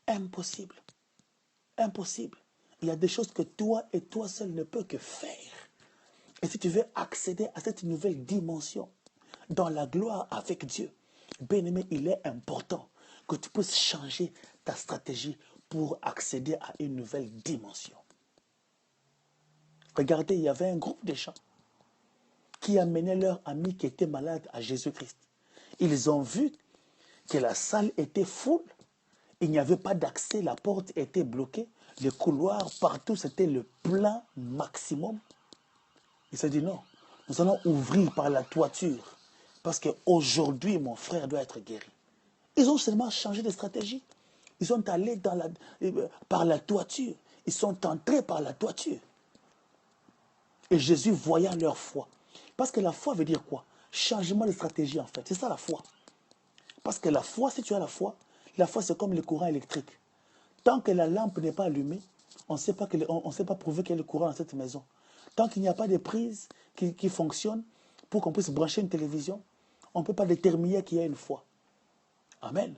Impossible. Impossible. Il y a des choses que toi et toi seul ne peux que faire. Et si tu veux accéder à cette nouvelle dimension, dans la gloire avec Dieu, bien-aimé, il est important que tu puisses changer ta stratégie pour accéder à une nouvelle dimension. Regardez, il y avait un groupe de gens qui amenaient leur ami qui était malade à Jésus-Christ. Ils ont vu que la salle était full, il n'y avait pas d'accès, la porte était bloquée, les couloirs partout, c'était le plein maximum. Il s'est dit non, nous allons ouvrir par la toiture, parce qu'aujourd'hui, mon frère doit être guéri. Ils ont seulement changé de stratégie. Ils sont allés par la toiture. Ils sont entrés par la toiture. Et Jésus, voyant leur foi. Parce que la foi veut dire quoi? Changement de stratégie, en fait. C'est ça la foi. Parce que la foi, si tu as la foi c'est comme le courant électrique. Tant que la lampe n'est pas allumée, on ne sait pas prouver qu'il y a le courant dans cette maison. Tant qu'il n'y a pas de prise qui fonctionne pour qu'on puisse brancher une télévision, on ne peut pas déterminer qu'il y a une foi. Amen.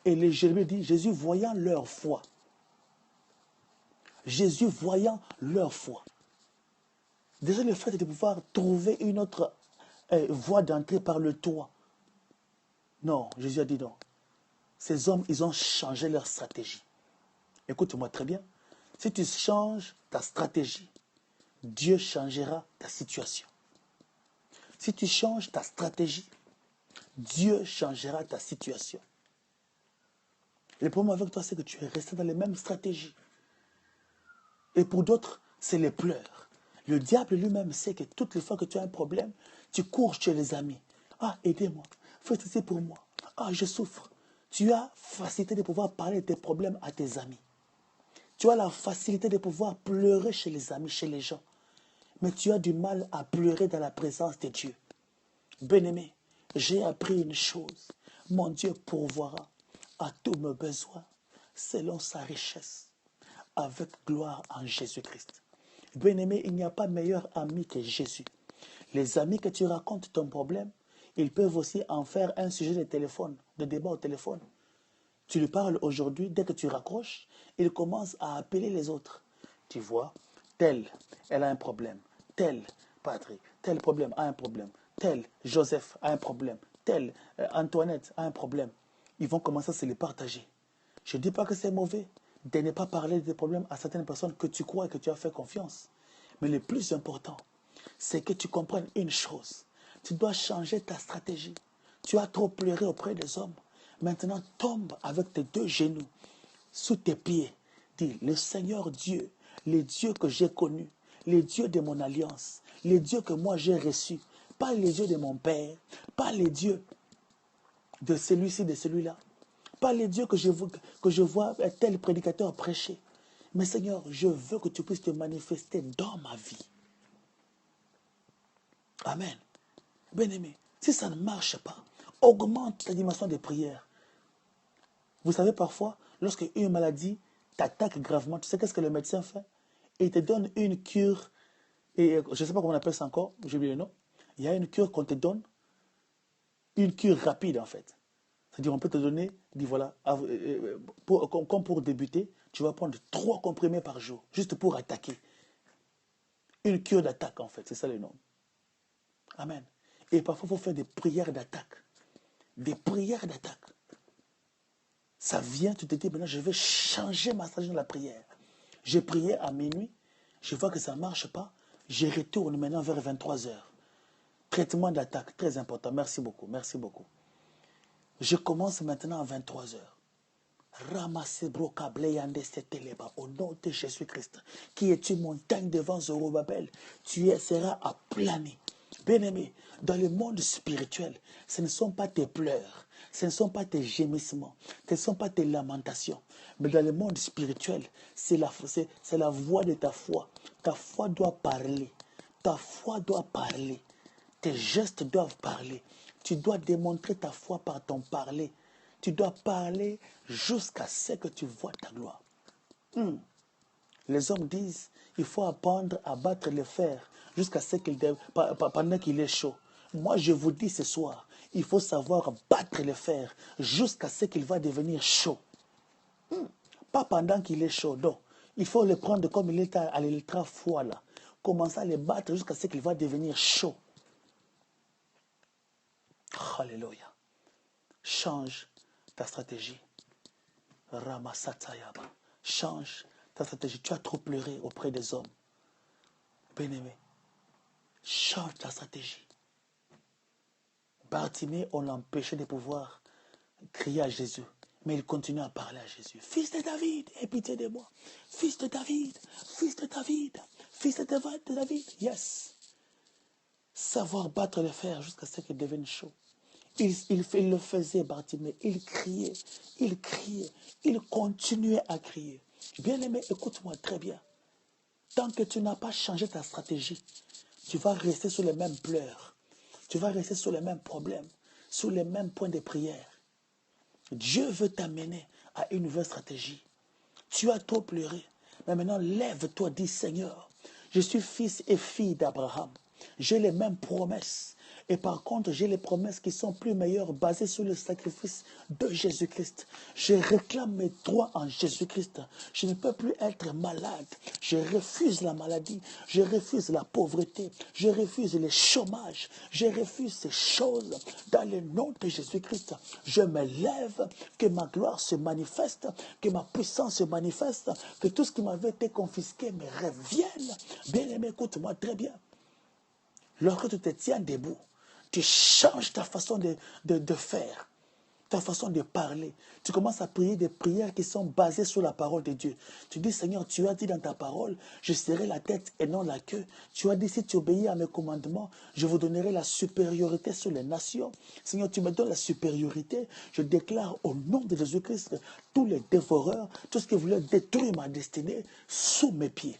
Et les Jérémie dit, Jésus voyant leur foi. Jésus voyant leur foi. Déjà le fait de pouvoir trouver une autre voie d'entrée par le toit. Non, Jésus a dit non. Ces hommes, ils ont changé leur stratégie. Écoute-moi très bien. Si tu changes ta stratégie, Dieu changera ta situation. Si tu changes ta stratégie, Dieu changera ta situation. Le problème avec toi, c'est que tu es resté dans les mêmes stratégies. Et pour d'autres, c'est les pleurs. Le diable lui-même sait que toutes les fois que tu as un problème, tu cours chez les amis. Ah, aidez-moi. Faites ceci pour moi. Ah, je souffre. Tu as facilité de pouvoir parler de tes problèmes à tes amis. Tu as la facilité de pouvoir pleurer chez les amis, chez les gens. Mais tu as du mal à pleurer dans la présence de Dieu. Bien-aimé, j'ai appris une chose. Mon Dieu pourvoira à tous mes besoins selon sa richesse, avec gloire en Jésus-Christ. Bien-aimé, il n'y a pas meilleur ami que Jésus. Les amis que tu racontes ton problème, ils peuvent aussi en faire un sujet de téléphone, de débat au téléphone. Tu lui parles aujourd'hui, dès que tu raccroches, il commence à appeler les autres. Tu vois, telle, elle a un problème. Tel, Patrick, tel problème a un problème. Tel, Joseph a un problème. Tel, Antoinette a un problème. Ils vont commencer à se les partager. Je ne dis pas que c'est mauvais de ne pas parler des problèmes à certaines personnes que tu crois et que tu as fait confiance. Mais le plus important, c'est que tu comprennes une chose. Tu dois changer ta stratégie. Tu as trop pleuré auprès des hommes. Maintenant, tombe avec tes deux genoux sous tes pieds. Dis, le Seigneur Dieu, les dieux que j'ai connus, les dieux de mon alliance, les dieux que moi j'ai reçus, pas les dieux de mon père, pas les dieux de celui-ci, de celui-là, pas les dieux que je vois tel prédicateur prêcher. Mais Seigneur, je veux que tu puisses te manifester dans ma vie. Amen. Bien-aimé, si ça ne marche pas, augmente la dimension des prières. Vous savez, parfois, lorsque une maladie t'attaque gravement, tu sais qu'est-ce que le médecin fait? Il te donne une cure, et je ne sais pas comment on appelle ça encore, j'ai oublié le nom. Il y a une cure qu'on te donne, une cure rapide en fait. C'est-à-dire on peut te donner, dit voilà, comme pour débuter, tu vas prendre 3 comprimés par jour, juste pour attaquer. Une cure d'attaque en fait, c'est ça le nom. Amen. Et parfois, il faut faire des prières d'attaque. Des prières d'attaque. Ça vient, tu te dis, maintenant je vais changer ma stratégie de la prière. J'ai prié à minuit, je vois que ça ne marche pas. Je retourne maintenant vers 23 heures. Traitement d'attaque, très important. Merci beaucoup, merci beaucoup. Je commence maintenant à 23 heures. Ramassez au nom de Jésus-Christ, qui est une montagne devant Zorobabel, tu seras aplani. Bien-aimé, dans le monde spirituel, ce ne sont pas tes pleurs, ce ne sont pas tes gémissements, ce ne sont pas tes lamentations, mais dans le monde spirituel, c'est la voix de ta foi. Ta foi doit parler, ta foi doit parler, tes gestes doivent parler. Tu dois démontrer ta foi par ton parler. Tu dois parler jusqu'à ce que tu vois ta gloire. Les hommes disent, il faut apprendre à battre le fer jusqu'à ce pendant qu'il est chaud. Moi, je vous dis ce soir, il faut savoir battre le fer jusqu'à ce qu'il va devenir chaud. Pas pendant qu'il est chaud, non. Il faut le prendre comme il est à l'ultra froid là. Commencer à le battre jusqu'à ce qu'il va devenir chaud. Alléluia. Change ta stratégie. Ramasatayaba. Change ta stratégie. Tu as trop pleuré auprès des hommes. Bien-aimé, change ta stratégie. Bartimée, on l'empêchait de pouvoir crier à Jésus. Mais il continue à parler à Jésus. Fils de David, aie pitié de moi. Fils de David, fils de David, fils de David. Yes. Savoir battre le fer jusqu'à ce qu'il devienne chaud. Il le faisait, Bartimée. Il criait, il continuait à crier. Bien-aimé, écoute-moi très bien. Tant que tu n'as pas changé ta stratégie, tu vas rester sur les mêmes pleurs. Tu vas rester sur les mêmes problèmes, sur les mêmes points de prière. Dieu veut t'amener à une nouvelle stratégie. Tu as trop pleuré. Mais maintenant, lève-toi, dis Seigneur, je suis fils et fille d'Abraham. J'ai les mêmes promesses. Et par contre, j'ai les promesses qui sont plus meilleures, basées sur le sacrifice de Jésus-Christ. Je réclame mes droits en Jésus-Christ. Je ne peux plus être malade. Je refuse la maladie. Je refuse la pauvreté. Je refuse le chômage. Je refuse ces choses. Dans le nom de Jésus-Christ, je me lève, que ma gloire se manifeste, que ma puissance se manifeste, que tout ce qui m'avait été confisqué me revienne. Bien-aimé, écoute-moi très bien. Lorsque tu te tiens debout, tu changes ta façon de faire, ta façon de parler. Tu commences à prier des prières qui sont basées sur la parole de Dieu. Tu dis, Seigneur, tu as dit dans ta parole, je serai la tête et non la queue. Tu as dit, si tu obéis à mes commandements, je vous donnerai la supériorité sur les nations. Seigneur, tu me donnes la supériorité. Je déclare au nom de Jésus-Christ tous les dévoreurs, tout ce qui voulait détruire ma destinée, sous mes pieds.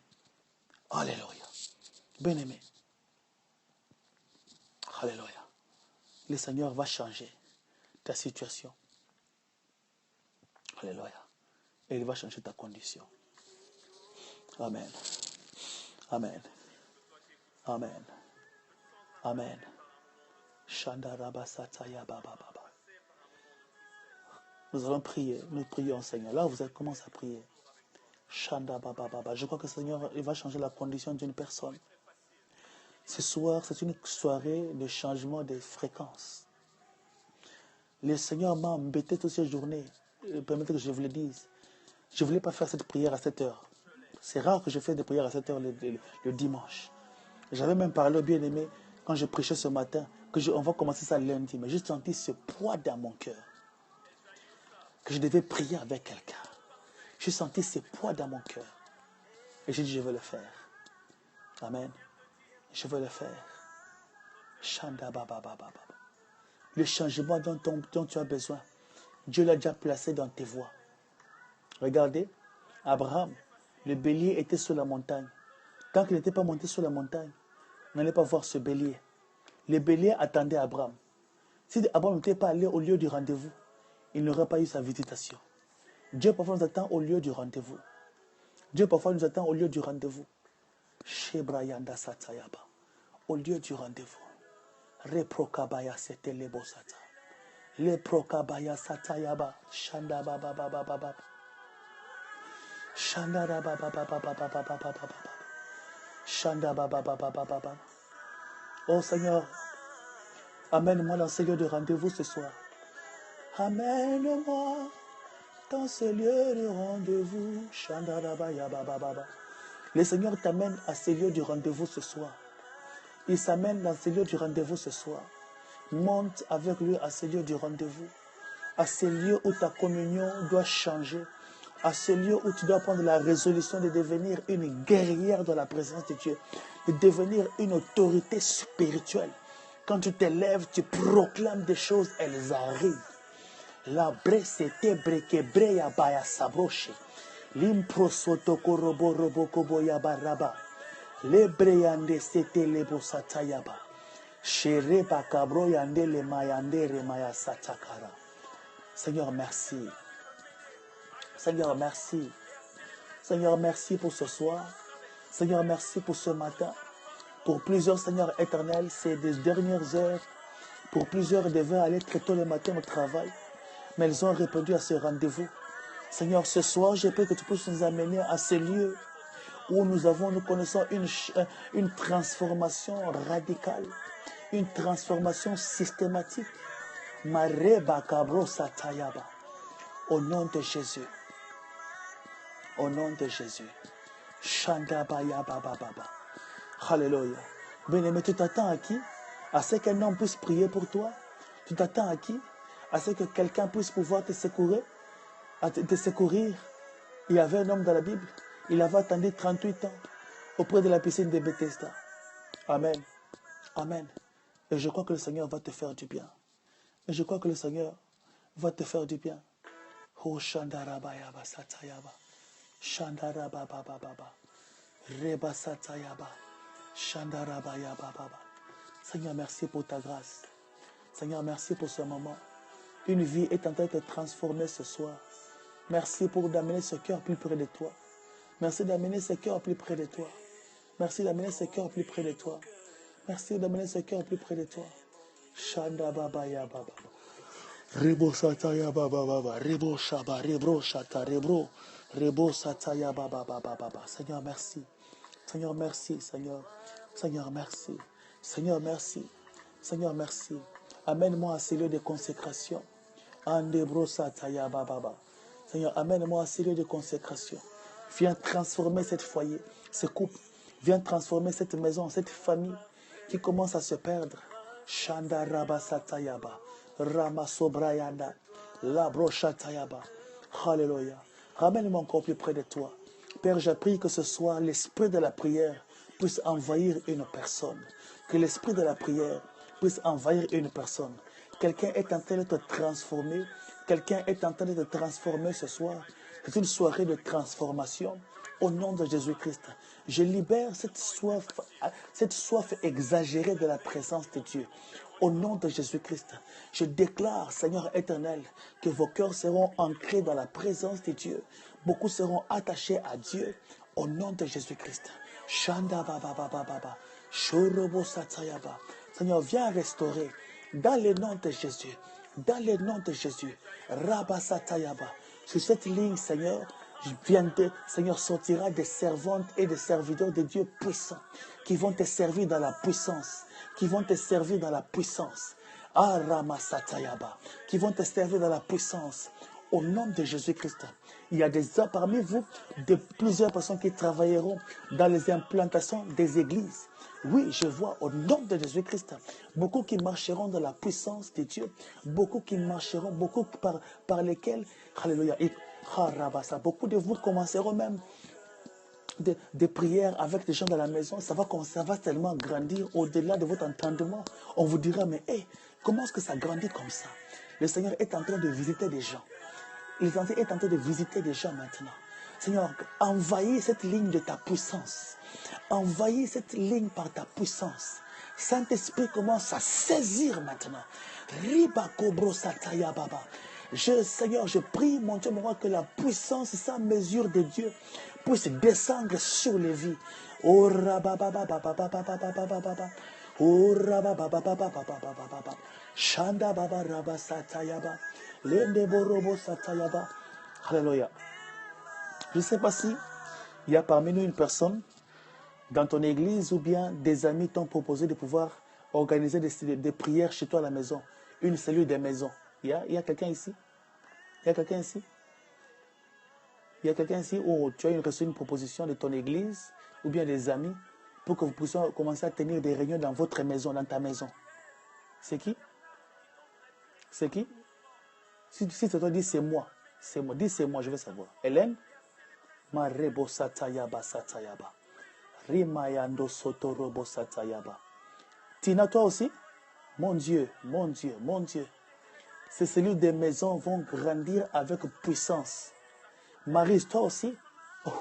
Alléluia. Bien-aimé. Alléluia. Le Seigneur va changer ta situation. Alléluia. Et il va changer ta condition. Amen. Amen. Amen. Amen. Nous allons prier. Nous prions, Seigneur. Là, vous commencez à prier. Je crois que le Seigneur, il va changer la condition d'une personne. Ce soir, c'est une soirée de changement de fréquence. Le Seigneur m'a embêté toutes ces journées. Permettez que je vous le dise. Je ne voulais pas faire cette prière à 7 heures. C'est rare que je fasse des prières à 7 heures le dimanche. J'avais même parlé au bien-aimé quand je prêchais ce matin, on va commencer ça lundi. Mais j'ai senti ce poids dans mon cœur. Que je devais prier avec quelqu'un. J'ai senti ce poids dans mon cœur. Et j'ai dit, je vais le faire. Amen. Je vais le faire. Shanda baba baba. Le changement dont tu as besoin, Dieu l'a déjà placé dans tes voies. Regardez, Abraham, le bélier était sur la montagne. Tant qu'il n'était pas monté sur la montagne, on n'allait pas voir ce bélier. Le bélier attendait Abraham. Si Abraham n'était pas allé au lieu du rendez-vous, il n'aurait pas eu sa visitation. Dieu parfois nous attend au lieu du rendez-vous. Dieu parfois nous attend au lieu du rendez-vous. Shebrayanda Satayaba. Au lieu du rendez-vous. Reprokabaya c'était les bosata. Leprokabaya Satayaba. Shanda baba baba baba. Shanda baba baba baba baba baba. Shanda baba baba baba. Oh Seigneur, amène-moi dans ce lieu de rendez-vous ce soir. Amène-moi dans ce lieu de rendez-vous. Shanda baba baba baba. Le Seigneur t'amène à ces lieux du rendez-vous ce soir. Il s'amène dans ces lieux du rendez-vous ce soir. Monte avec lui à ces lieux du rendez-vous. À ces lieux où ta communion doit changer. À ce lieu où tu dois prendre la résolution de devenir une guerrière dans la présence de Dieu. De devenir une autorité spirituelle. Quand tu te lèves, tu proclames des choses, elles arrivent. La bresete brekebreya baya sabroche. Limpro sotoko robo robo kobo yaba raba. Le breyande sete lebo satayaba. Shereba kabro yande le mayande remaya satakara. Seigneur, merci. Seigneur, merci. Seigneur, merci pour ce soir. Seigneur, merci pour ce matin. Pour plusieurs, Seigneur éternel, c'est des dernières heures. Pour plusieurs, ils devaient aller très tôt le matin au travail. Mais ils ont répondu à ce rendez-vous. Seigneur, ce soir, je prie que tu puisses nous amener à ce lieu où nous connaissons une transformation radicale, une transformation systématique. Mareba kabro satayaba. Au nom de Jésus. Au nom de Jésus. Shandabaya baba baba. Alléluia. Bien-aimé, tu t'attends à qui? À ce qu'un homme puisse prier pour toi? Tu t'attends à qui? À ce que quelqu'un puisse pouvoir te secourir? Te secourir? Il y avait un homme dans la Bible. Il avait attendu 38 ans auprès de la piscine de Bethesda. Amen. Amen. Et je crois que le Seigneur va te faire du bien. Et je crois que le Seigneur va te faire du bien. Oh Shandarabayaba Satayaba. Shandarabababa. Reba Satayaba. Shandarabayaba. Seigneur, merci pour ta grâce. Seigneur, merci pour ce moment. Une vie est en train de te transformer ce soir. Merci pour d'amener ce cœur plus près de toi. Merci d'amener ce cœur plus près de toi. Merci d'amener ce cœur plus près de toi. Merci d'amener ce cœur plus près de toi. Shanda baba ya baba. Rebo sataya baba baba. Rebo shaba. Rebro shata. Rebo sataya baba baba baba. Seigneur, merci. Seigneur, merci. Seigneur. Seigneur, merci. Seigneur, merci. Seigneur, merci. Amène-moi à ces lieux de consécration. Andebro sataya baba baba. Seigneur, amène-moi à ces lieux de consécration. Viens transformer cette foyer, ce couple. Viens transformer cette maison, cette famille qui commence à se perdre. Shanda Rabba Satayaba. Rama Sobrayanda. Labro Shatayaba. Alléluia. Ramène-moi encore plus près de toi. Père, je prie que ce soir, l'esprit de la prière puisse envahir une personne. Que l'esprit de la prière puisse envahir une personne. Quelqu'un est en train de te transformer. Quelqu'un est en train de te transformer ce soir. C'est une soirée de transformation. Au nom de Jésus-Christ, je libère cette soif exagérée de la présence de Dieu. Au nom de Jésus-Christ, je déclare, Seigneur éternel, que vos cœurs seront ancrés dans la présence de Dieu. Beaucoup seront attachés à Dieu. Au nom de Jésus-Christ. Shanda baba baba baba. Shorobo satayaba. Seigneur, viens restaurer dans le nom de Jésus. Dans le nom de Jésus. Rabba satayaba. Sur cette ligne, Seigneur, Seigneur, sortira des servantes et des serviteurs de Dieu puissants qui vont te servir dans la puissance, qui vont te servir dans la puissance. Aramasatayaba, qui vont te servir dans la puissance. Au nom de Jésus-Christ, il y a parmi vous plusieurs personnes qui travailleront dans les implantations des églises. Oui, je vois au nom de Jésus-Christ, beaucoup qui marcheront dans la puissance de Dieu, beaucoup qui marcheront, beaucoup par lesquels, alléluia, beaucoup de vous commenceront même des prières avec des gens dans la maison. Ça va tellement grandir au-delà de votre entendement. On vous dira, mais comment est-ce que ça grandit comme ça? Le Seigneur est en train de visiter des gens. Il est en train de visiter des gens maintenant. Seigneur, envahis cette ligne de ta puissance. Envahis cette ligne par ta puissance. Saint-Esprit commence à saisir maintenant. Riba kobro sataya baba. Seigneur, je prie, mon Dieu, mon roi, que la puissance sans mesure de Dieu puisse descendre sur les vies. Oh rabababababababababababa. Oh rabababababababababa. Shanda baba raba satayaba. Lende borobo satayaba. Alléluia. Je ne sais pas si il y a parmi nous une personne dans ton église ou bien des amis t'ont proposé de pouvoir organiser des prières chez toi à la maison. Une cellule des maisons. Il y a quelqu'un ici? Il y a quelqu'un ici? Il y a quelqu'un ici où tu as reçu une proposition de ton église ou bien des amis pour que vous puissiez commencer à tenir des réunions dans votre maison, dans ta maison. C'est qui? C'est qui? Si c'est toi, dis c'est moi. C'est moi. Dis c'est moi, je veux savoir. Hélène? Marebo satayaba satayaba. Rimayando sotorobo satayaba. Tina, toi aussi? Mon Dieu, mon Dieu, mon Dieu. Ces cellules des maisons vont grandir avec puissance. Marie, toi aussi?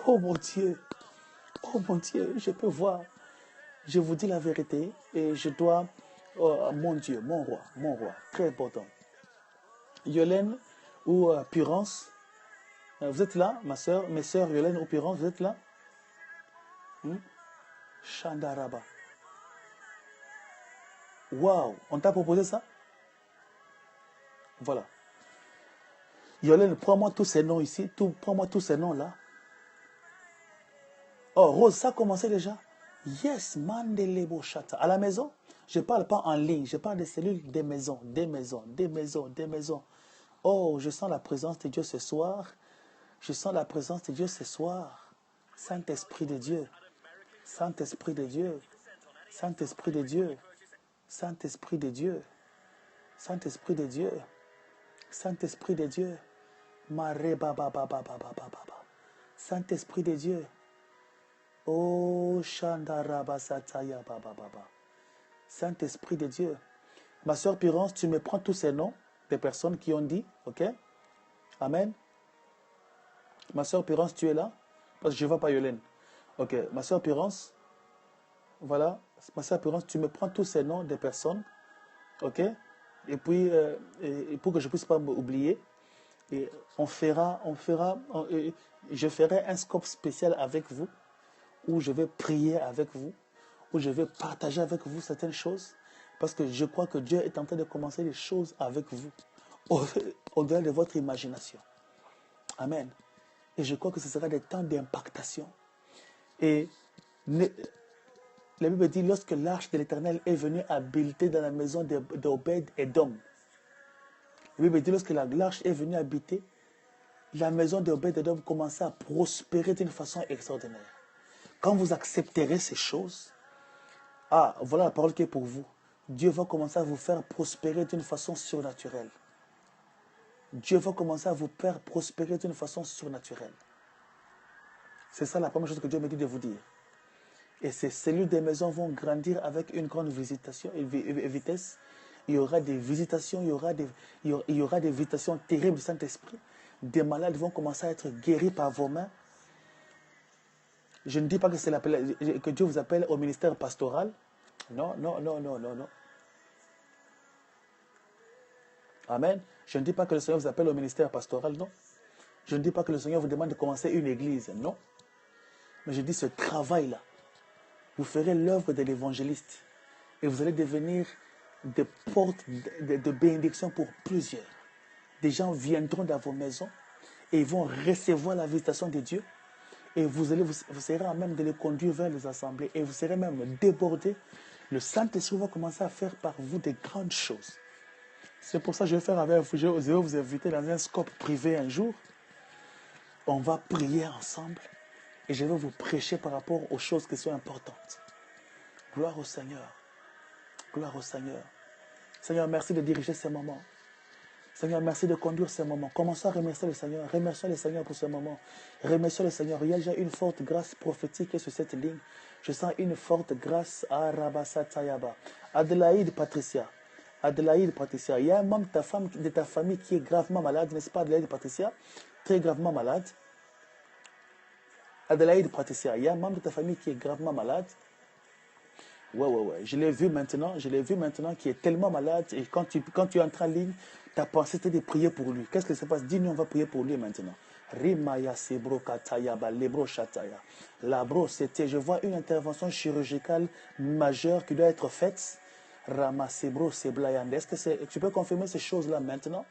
Oh mon Dieu. Oh mon Dieu, je peux voir. Je vous dis la vérité et je dois... Oh, mon Dieu, mon roi. Très important. Yolène ou Purance, vous êtes là, ma soeur, mes soeurs Yolène ou Purance, vous êtes là? Chandaraba. Waouh, on t'a proposé ça? Voilà. Yolène, prends-moi tous ces noms ici, prends-moi tous ces noms-là. Oh, Rose, ça a commencé déjà? Yes, Mandelebo Chata. À la maison, je ne parle pas en ligne, je parle des cellules des maisons, des maisons, des maisons, des maisons. Oh, je sens la présence de Dieu ce soir. Je sens la présence de Dieu ce soir. Saint-Esprit de Dieu. Saint-Esprit de Dieu. Saint-Esprit de Dieu. Saint-Esprit de Dieu. Saint-Esprit de Dieu. Saint-Esprit de Dieu. Saint-Esprit de Dieu. Oh, Shandaraba Sataya Baba Baba. Saint-Esprit de Dieu. Ma soeur Purance, tu me prends tous ces noms des personnes qui ont dit, ok? Amen. Ma soeur Purance, tu es là? Parce que je ne vois pas Yolène. Ok, ma soeur Purance, voilà. Ma soeur Purance, tu me prends tous ces noms des personnes, ok? Et puis, pour que je ne puisse pas m'oublier, et je ferai un scope spécial avec vous, où je vais prier avec vous, où je vais partager avec vous certaines choses, parce que je crois que Dieu est en train de commencer les choses avec vous, au-delà de votre imagination. Amen. Et je crois que ce sera des temps d'impactation. Et la Bible dit, lorsque l'arche de l'Éternel est venue habiter dans la maison d'Obed et d'Om, la Bible dit, lorsque l'arche est venue habiter, la maison d'Obed et d'Om commençait à prospérer d'une façon extraordinaire. Quand vous accepterez ces choses, voilà la parole qui est pour vous. Dieu va commencer à vous faire prospérer d'une façon surnaturelle. Dieu va commencer à vous faire prospérer d'une façon surnaturelle. C'est ça la première chose que Dieu me dit de vous dire. Et ces cellules des maisons vont grandir avec une grande vitesse. Il y aura des visitations, il y aura des visitations terribles du Saint-Esprit. Des malades vont commencer à être guéris par vos mains. Je ne dis pas que Dieu vous appelle au ministère pastoral. Non, non, non, non, non, non. Amen. Je ne dis pas que le Seigneur vous appelle au ministère pastoral, non. Je ne dis pas que le Seigneur vous demande de commencer une église, non. Mais je dis ce travail-là, vous ferez l'œuvre de l'évangéliste et vous allez devenir des portes de bénédiction pour plusieurs. Des gens viendront dans vos maisons et ils vont recevoir la visitation de Dieu et vous serez à même de les conduire vers les assemblées et vous serez même débordés. Le Saint-Esprit va commencer à faire par vous des grandes choses. C'est pour ça que je vais faire avec vous. Je vais vous inviter dans un scope privé un jour. On va prier ensemble et je vais vous prêcher par rapport aux choses qui sont importantes. Gloire au Seigneur. Gloire au Seigneur. Seigneur, merci de diriger ces moments. Seigneur, merci de conduire ces moments. Commençons à remercier le Seigneur. Remercions le Seigneur pour ce moment. Remercions le Seigneur. Il y a déjà une forte grâce prophétique sur cette ligne. Je sens une forte grâce à Rabasa Tayaba. Adélaïde Patricia. Adélaïde Patricia. Il y a un membre de ta famille qui est gravement malade, n'est-ce pas, Adélaïde Patricia? Très gravement malade. Adélaïde Patricia. Il y a un membre de ta famille qui est gravement malade. Ouais. Je l'ai vu maintenant qui est tellement malade. Et quand tu entres en ligne, ta pensée c'était de prier pour lui. Qu'est-ce qui se passe? Dis-nous, on va prier pour lui maintenant. Rimaya sebro katayaba lebro shataya. Labro, je vois une intervention chirurgicale majeure qui doit être faite. Rama sebro seblayande. Est-ce que tu peux confirmer ces choses-là maintenant?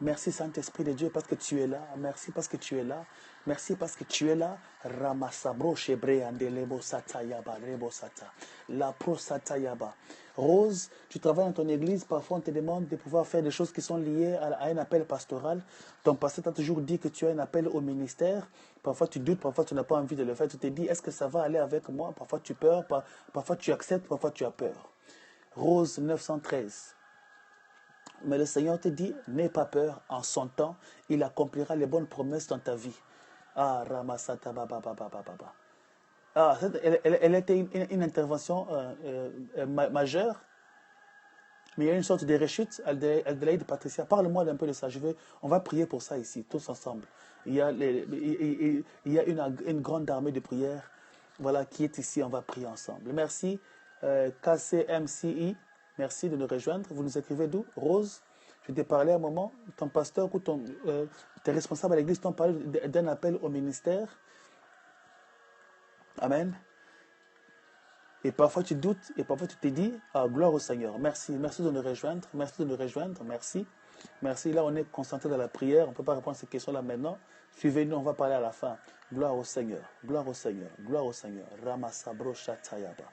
Merci Saint-Esprit de Dieu parce que tu es là. Merci parce que tu es là. Merci parce que tu es là. Ramasabro shebreande lebo satayaba rebo sata. La pro satayaba. Rose, tu travailles dans ton église, parfois on te demande de pouvoir faire des choses qui sont liées à un appel pastoral. Ton pasteur t'a toujours dit que tu as un appel au ministère. Parfois tu doutes, parfois tu n'as pas envie de le faire. Tu te dis, est-ce que ça va aller avec moi? Parfois tu peurs, parfois tu acceptes, parfois tu as peur. Rose 913. Mais le Seigneur te dit, n'aie pas peur, en son temps, il accomplira les bonnes promesses dans ta vie. Ah, Ramasata Baba Baba Baba. Ah, elle était une intervention majeure, mais il y a une sorte de rechute. Adélaïde Patricia, parle-moi un peu de ça. On va prier pour ça ici, tous ensemble. Il y a une grande armée de prière, voilà, qui est ici. On va prier ensemble. Merci, KCMCI. Merci de nous rejoindre. Vous nous écrivez d'où? Rose, je t'ai parlé à un moment. Ton pasteur ou tes responsables à l'église t'ont parlé d'un appel au ministère. Amen. Et parfois tu doutes, et parfois tu te dis, ah, gloire au Seigneur. Merci, merci de nous rejoindre, merci de nous rejoindre, merci. Merci, là on est concentré dans la prière, on ne peut pas répondre à ces questions-là maintenant. Suivez-nous, on va parler à la fin. Gloire au Seigneur, gloire au Seigneur, gloire au Seigneur. Ramasabro Shatayaba.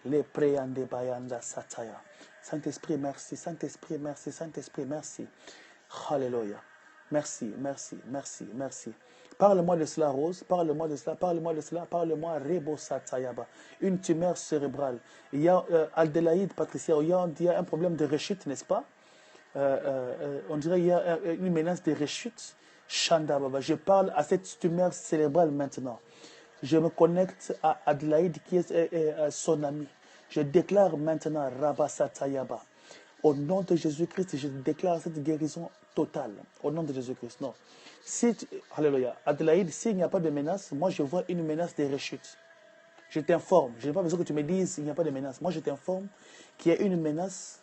Les préande bayanda sataya. Saint-Esprit, merci, Saint-Esprit, merci, Saint-Esprit, merci. Alléluia. Merci, merci, merci, merci. Parle-moi de cela, Rose. Parle-moi de cela, parle-moi de cela, parle-moi, Rebo Satayaba. Une tumeur cérébrale. Il y a Adélaïde, Patricia, il y a un problème de rechute, n'est-ce pas? On dirait qu'il y a une menace de rechute. Shanda Baba. Je parle à cette tumeur cérébrale maintenant. Je me connecte à Adélaïde qui est son ami. Je déclare maintenant Rabba Satayaba. Au nom de Jésus-Christ, je déclare cette guérison totale. Au nom de Jésus-Christ. Non. Alléluia. Adélaïde, s'il n'y a pas de menace, moi je vois une menace de rechute. Je t'informe. Je n'ai pas besoin que tu me dises il n'y a pas de menace. Moi je t'informe qu'il y a une menace.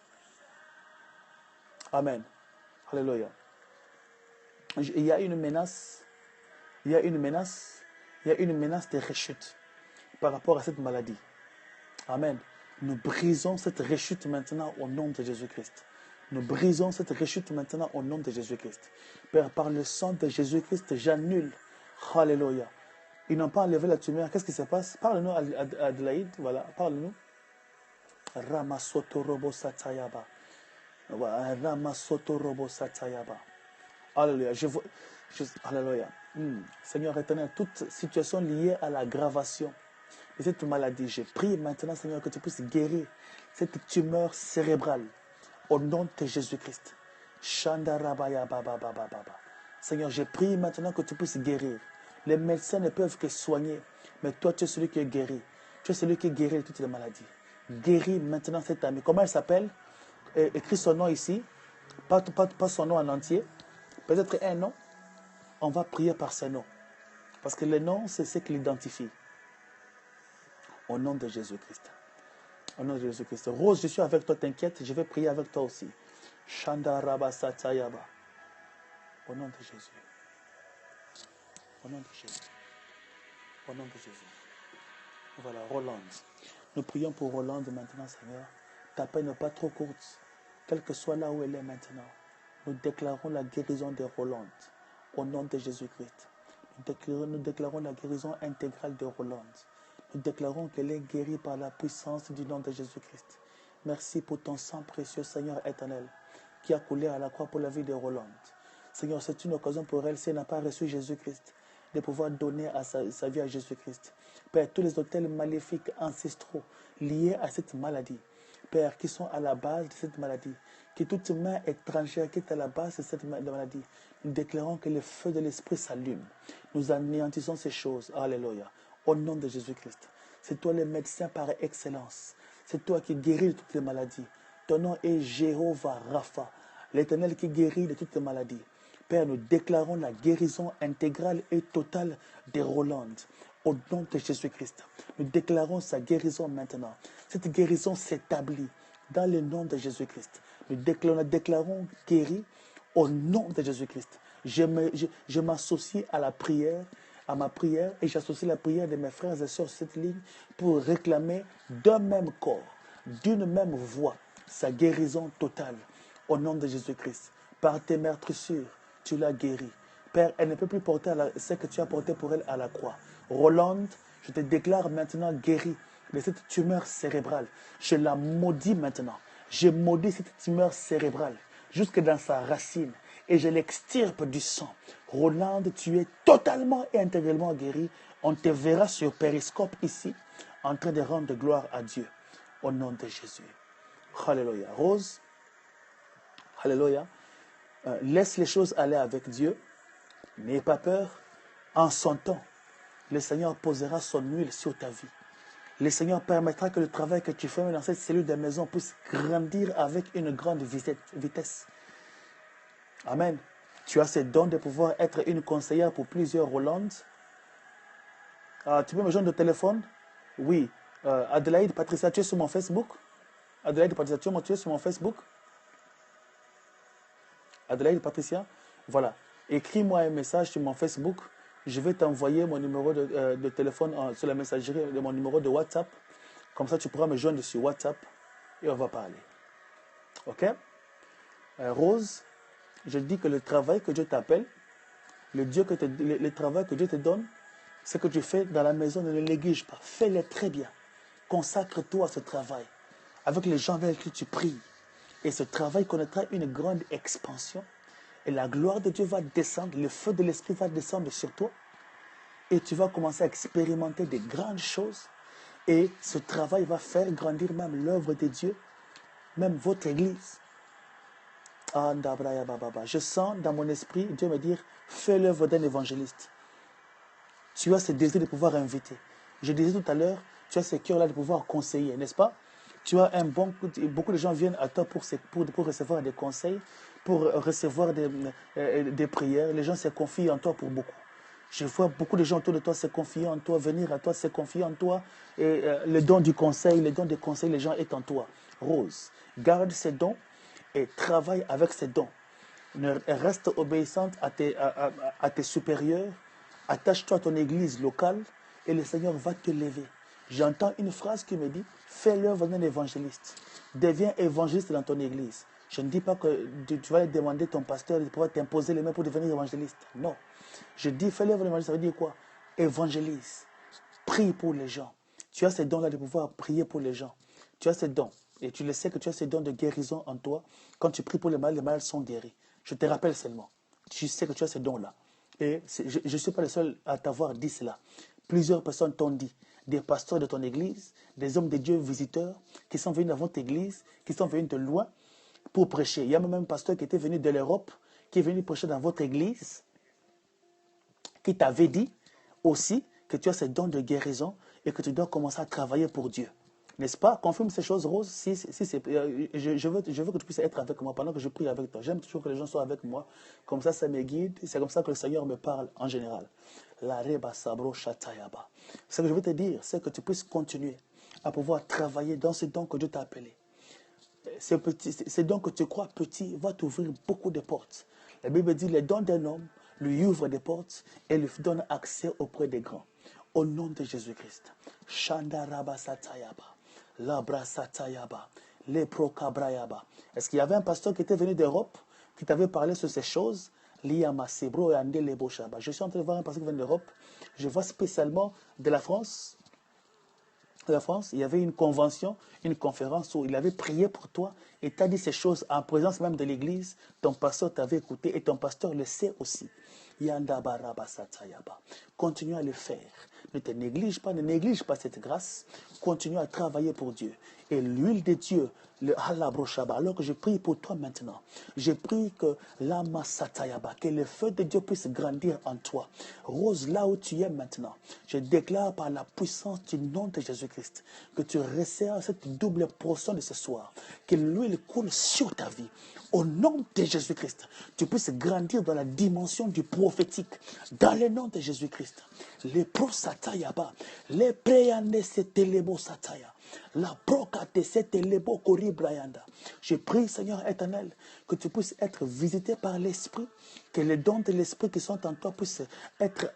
Amen. Alléluia. Il y a une menace. Il y a une menace. Il y a une menace de rechute par rapport à cette maladie. Amen. Nous brisons cette rechute maintenant au nom de Jésus-Christ. Nous brisons cette rechute maintenant au nom de Jésus-Christ. Père, par le sang de Jésus-Christ, j'annule. Alléluia. Ils n'ont pas enlevé la tumeur. Qu'est-ce qui se passe? Parle-nous, Adélaïde. Voilà, parle-nous. Ramasotorobo Satayaba. Ramasotorobo Satayaba. Alléluia. Alléluia. Seigneur éternel, toute situation liée à l'aggravation de cette maladie, je prie maintenant, Seigneur, que tu puisses guérir cette tumeur cérébrale au nom de Jésus-Christ. Seigneur, je prie maintenant que tu puisses guérir. Les médecins ne peuvent que soigner, mais toi, tu es celui qui guérit. Tu es celui qui guérit toutes les maladies. Guéris maintenant cette amie. Comment elle s'appelle? Écris son nom ici. Pas son nom en entier. Peut-être un nom. On va prier par ce nom. Parce que le nom, c'est ce qui l'identifie. Au nom de Jésus-Christ. Au nom de Jésus-Christ. Rose, je suis avec toi, t'inquiète, je vais prier avec toi aussi. Shanda Rabba Satayaba. Au nom de Jésus. Au nom de Jésus. Au nom de Jésus. Voilà, Roland. Nous prions pour Roland maintenant, Seigneur. Ta paix n'est pas trop courte. Quelle que soit là où elle est maintenant. Nous déclarons la guérison de Roland. Au nom de Jésus-Christ. Nous déclarons la guérison intégrale de Roland. Nous déclarons qu'elle est guérie par la puissance du nom de Jésus-Christ. Merci pour ton sang précieux, Seigneur éternel, qui a coulé à la croix pour la vie de Roland. Seigneur, c'est une occasion pour elle, si elle n'a pas reçu Jésus-Christ, de pouvoir donner sa vie à Jésus-Christ. Père, tous les hôtels maléfiques ancestraux liés à cette maladie, Père, qui sont à la base de cette maladie, que toute main étrangère qui est à la base de cette maladie, nous déclarons que le feu de l'Esprit s'allume. Nous anéantissons ces choses. Alléluia. Au nom de Jésus-Christ. C'est toi le médecin par excellence. C'est toi qui guéris de toutes les maladies. Ton nom est Jéhovah Rapha, l'Éternel qui guérit de toutes les maladies. Père, nous déclarons la guérison intégrale et totale de Roland. Au nom de Jésus-Christ. Nous déclarons sa guérison maintenant. Cette guérison s'établit dans le nom de Jésus-Christ. Nous déclarons guéri au nom de Jésus-Christ. Je m'associe à la prière, à ma prière, et j'associe la prière de mes frères et sœurs sur cette ligne pour réclamer d'un même corps, d'une même voix, sa guérison totale au nom de Jésus-Christ. Par tes meurtrissures, tu l'as guérie. Père, elle ne peut plus porter ce que tu as porté pour elle à la croix. Roland, je te déclare maintenant guéri de cette tumeur cérébrale. Je la maudis maintenant. Je maudis cette tumeur cérébrale jusque dans sa racine et je l'extirpe du sang. Roland, tu es totalement et intégralement guéri. On te verra sur Périscope ici en train de rendre gloire à Dieu. Au nom de Jésus. Alléluia. Rose, alléluia. Laisse les choses aller avec Dieu. N'aie pas peur. En son temps, le Seigneur posera son huile sur ta vie. Le Seigneur permettra que le travail que tu fais dans cette cellule de maison puisse grandir avec une grande vitesse. Amen. Tu as ce don de pouvoir être une conseillère pour plusieurs Rolandes. Tu peux me joindre au téléphone? Oui. Adélaïde Patricia, tu es sur mon Facebook? Adélaïde Patricia, tu es sur mon Facebook? Adélaïde Patricia? Voilà. Écris-moi un message sur mon Facebook. Je vais t'envoyer mon numéro de téléphone sur la messagerie de mon numéro de WhatsApp. Comme ça, tu pourras me joindre sur WhatsApp et on va parler. OK? Rose, je dis que le travail que Dieu t'appelle, le travail que Dieu te donne, ce que tu fais dans la maison, ne le néglige pas. Fais-le très bien. Consacre-toi à ce travail. Avec les gens avec qui tu pries. Et ce travail connaîtra une grande expansion. Et la gloire de Dieu va descendre, le feu de l'Esprit va descendre sur toi. Et tu vas commencer à expérimenter des grandes choses. Et ce travail va faire grandir même l'œuvre de Dieu, même votre église. Je sens dans mon esprit Dieu me dire, fais l'œuvre d'un évangéliste. Tu as ce désir de pouvoir inviter. Je disais tout à l'heure, tu as ce cœur-là de pouvoir conseiller, n'est-ce pas? Tu as beaucoup de gens viennent à toi pour recevoir des conseils, pour recevoir des prières. Les gens se confient en toi pour beaucoup. Je vois beaucoup de gens autour de toi se confier en toi, venir à toi, se confier en toi. Et le don du conseil, les gens est en toi. Rose, garde ces dons et travaille avec ces dons. Reste obéissante à tes supérieurs. Attache-toi à ton église locale et le Seigneur va te lever. J'entends une phrase qui me dit, fais l'œuvre d'un évangéliste. Deviens évangéliste dans ton église. Je ne dis pas que tu vas demander à ton pasteur de pouvoir t'imposer les mains pour devenir évangéliste. Non. Je dis, fais l'œuvre d'évangéliste, ça veut dire quoi? Évangélise. Prie pour les gens. Tu as ces dons-là de pouvoir prier pour les gens. Tu as ces dons. Et tu le sais que tu as ces dons de guérison en toi. Quand tu pries pour les malades sont guéris. Je te rappelle seulement. Tu sais que tu as ces dons-là. Et je ne suis pas le seul à t'avoir dit cela. Plusieurs personnes t'ont dit. Des pasteurs de ton église, des hommes de Dieu visiteurs qui sont venus dans votre église, qui sont venus de loin pour prêcher. Il y a même un pasteur qui était venu de l'Europe, qui est venu prêcher dans votre église, qui t'avait dit aussi que tu as ces dons de guérison et que tu dois commencer à travailler pour Dieu. N'est-ce pas? Confirme ces choses, Rose. Je veux que tu puisses être avec moi pendant que je prie avec toi. J'aime toujours que les gens soient avec moi. Comme ça me guide. C'est comme ça que le Seigneur me parle en général. Ce que je veux te dire, c'est que tu puisses continuer à pouvoir travailler dans ce don que Dieu t'a appelé. Ces dons que tu crois petits va t'ouvrir beaucoup de portes. La Bible dit, les dons d'un homme lui ouvrent des portes et lui donne accès auprès des grands. Au nom de Jésus-Christ. Shandaraba Satayaba. Labra Satayaba. Leprokabrayaba. Est-ce qu'il y avait un pasteur qui était venu d'Europe, qui t'avait parlé sur ces choses? Je suis en train de voir un pasteur qui vient d'Europe. Je vois spécialement de la France. Il y avait une convention, une conférence où il avait prié pour toi et t'a dit ces choses en présence même de l'église. Ton pasteur t'avait écouté et ton pasteur le sait aussi. Continue à le faire. Ne te néglige pas, ne néglige pas cette grâce. Continue à travailler pour Dieu. Et l'huile de Dieu, le halabroshaba, alors que je prie pour toi maintenant, je prie que l'ama satayaba, que le feu de Dieu puisse grandir en toi. Rose, là où tu es maintenant, je déclare par la puissance du nom de Jésus-Christ que tu resserres cette double portion de ce soir, que l'huile coule sur ta vie. Au nom de Jésus-Christ, tu puisses grandir dans la dimension du prophétique. Dans le nom de Jésus-Christ. Les prosatayaba, les preyane setelebo sataya, la brocate setelebo koribrayanda. Je prie, Seigneur éternel, que tu puisses être visité par l'Esprit, que les dons de l'Esprit qui sont en toi puissent être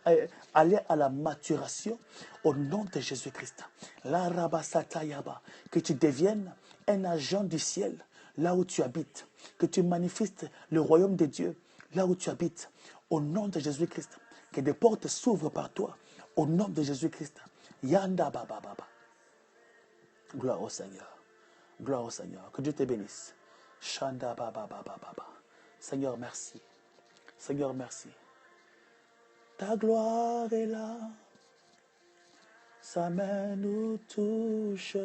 aller à la maturation. Au nom de Jésus-Christ. La rabasatayaba, que tu deviennes un agent du ciel là où tu habites, que tu manifestes le royaume de Dieu là où tu habites, au nom de Jésus-Christ, que des portes s'ouvrent par toi, au nom de Jésus-Christ. Yanda baba baba. Gloire au Seigneur. Gloire au Seigneur. Que Dieu te bénisse. Shanda baba baba baba. Seigneur, merci. Seigneur, merci. Ta gloire est là. Sa main nous touche.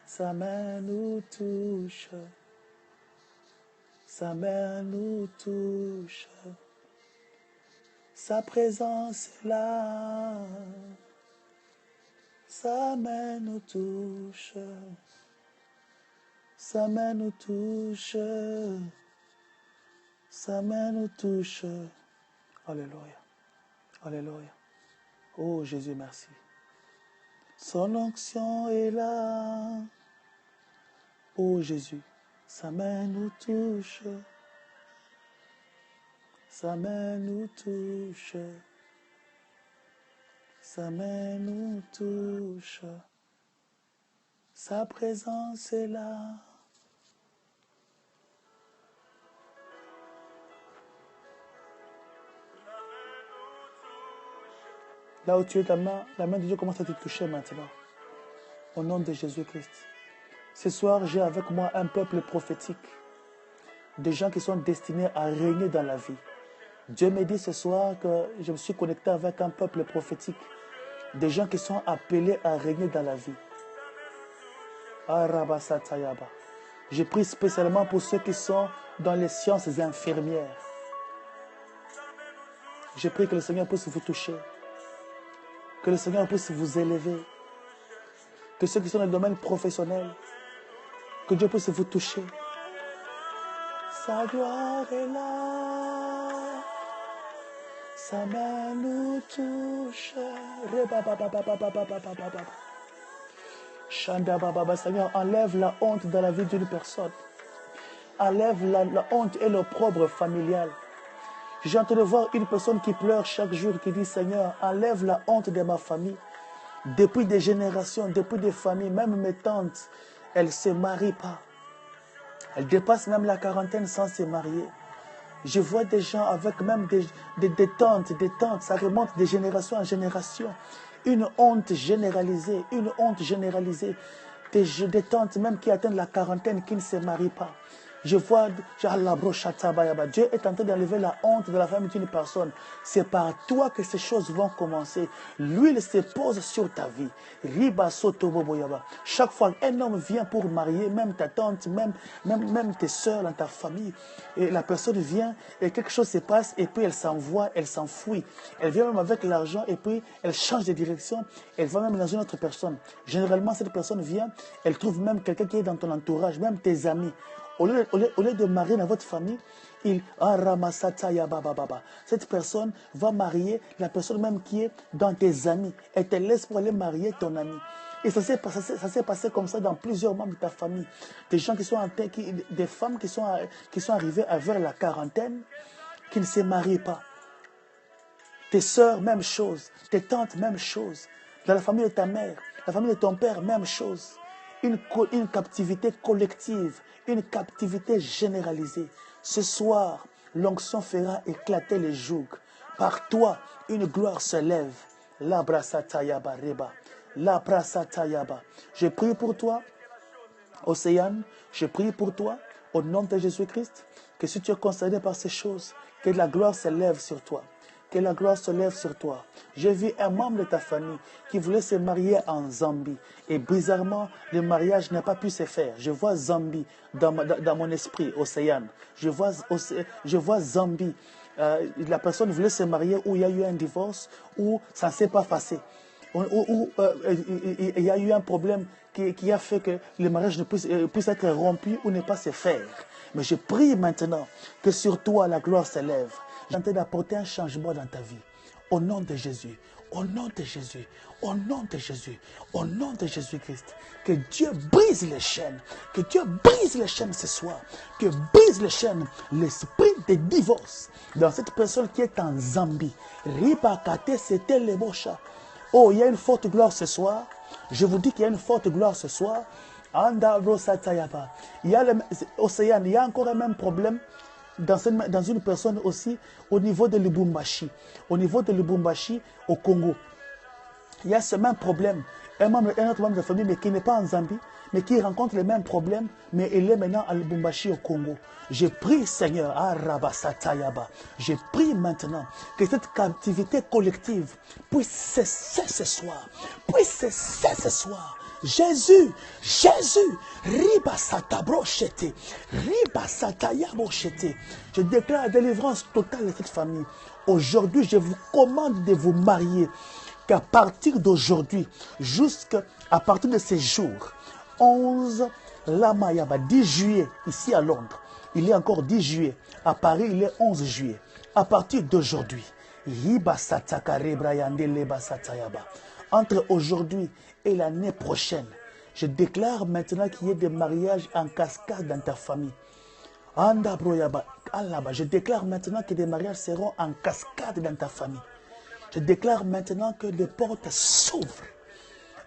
Sa main nous touche. Sa main nous touche. Sa présence est là. Sa main nous touche. Sa main nous touche. Sa main nous touche. Alléluia. Alléluia. Oh Jésus, merci. Son onction est là. Oh Jésus, sa main nous touche. Sa main nous touche. Sa main nous touche. Sa présence est là. Là où tu es, la main de Dieu commence à te toucher maintenant. Au nom de Jésus-Christ. Ce soir, j'ai avec moi un peuple prophétique. Des gens qui sont destinés à régner dans la vie. Dieu me dit ce soir que je me suis connecté avec un peuple prophétique. Des gens qui sont appelés à régner dans la vie. Arabasatayaba. Je prie spécialement pour ceux qui sont dans les sciences infirmières. Je prie que le Seigneur puisse vous toucher. Que le Seigneur puisse vous élever. Que ceux qui sont dans le domaine professionnel, que Dieu puisse vous toucher. Sa gloire est là. Sa main nous touche. Seigneur, enlève la honte dans la vie d'une personne. Enlève la honte et l'opprobre familial. J'ai entendu voir une personne qui pleure chaque jour, qui dit, Seigneur, enlève la honte de ma famille. Depuis des générations, depuis des familles, même mes tantes, elles ne se marient pas. Elles dépassent même la quarantaine sans se marier. Je vois des gens avec même des tantes, ça remonte de génération en génération. Une honte généralisée, des tantes même qui atteignent la quarantaine, qui ne se marient pas. Je vois, Dieu est en train d'enlever la honte de la famille d'une personne. C'est par toi que ces choses vont commencer. L'huile se pose sur ta vie. Chaque fois qu'un homme vient pour marier, même ta tante, même tes soeurs dans ta famille, et la personne vient et quelque chose se passe et puis elle s'envoie, elle s'enfuit. Elle vient même avec l'argent et puis elle change de direction. Elle va même dans une autre personne. Généralement, cette personne vient, elle trouve même quelqu'un qui est dans ton entourage, même tes amis. Au lieu de marier dans votre famille, cette personne va marier la personne même qui est dans tes amis. Elle te laisse pour aller marier ton ami. Et ça s'est passé comme ça dans plusieurs membres de ta famille. Des gens des femmes qui sont arrivées vers la quarantaine, qui ne se marient pas. Tes sœurs, même chose. Tes tantes, même chose. Dans la famille de ta mère, la famille de ton père, même chose. Une captivité collective, une captivité généralisée. Ce soir, l'onction fera éclater les jougs. Par toi, une gloire se lève. La brasatayaba reba. La brasatayaba. Je prie pour toi, Océane. Je prie pour toi, au nom de Jésus-Christ, que si tu es concerné par ces choses, que la gloire se lève sur toi. Que la gloire se lève sur toi. J'ai vu un membre de ta famille qui voulait se marier en Zambie. Et bizarrement, le mariage n'a pas pu se faire. Je vois Zambie dans mon esprit, Océane. Je vois Zambie. La personne voulait se marier où il y a eu un divorce, où ça ne s'est pas passé. Où il y a eu un problème qui a fait que le mariage ne puisse être rompu ou ne pas se faire. Mais je prie maintenant que sur toi la gloire s'élève. J'ai envie d'apporter un changement dans ta vie. Au nom de Jésus, au nom de Jésus, au nom de Jésus, au nom de Jésus-Christ. Que Dieu brise les chaînes. Que Dieu brise les chaînes ce soir. Que brise les chaînes, l'esprit de divorce dans cette personne qui est en Zambie. Ripakate, c'était les mochas. Oh, il y a une forte gloire ce soir. Je vous dis qu'il y a une forte gloire ce soir. Il y a Océane, il y a encore un même problème dans une personne aussi au niveau de Lubumbashi. Au niveau de Lubumbashi, au Congo. il y a ce même problème. Un autre membre de la famille, mais qui n'est pas en Zambie, mais qui rencontre les mêmes problèmes, mais il est maintenant à Lubumbashi au Congo. Je prie, Seigneur, je prie maintenant que cette captivité collective puisse cesser ce soir. Puisse cesser ce soir. Jésus, Ribasatabroshété, Ribasatayabroshété. Je déclare la délivrance totale de cette famille. Aujourd'hui, je vous commande de vous marier. Qu'à partir d'aujourd'hui, jusqu'à partir de ces jours, 11 Lamayaba, 10 juillet, ici à Londres, il est encore 10 juillet. À Paris, il est 11 juillet. À partir d'aujourd'hui, entre aujourd'hui et l'année prochaine, je déclare maintenant qu'il y ait des mariages en cascade dans ta famille. Je déclare maintenant que des mariages seront en cascade dans ta famille. Je déclare maintenant que les portes s'ouvrent.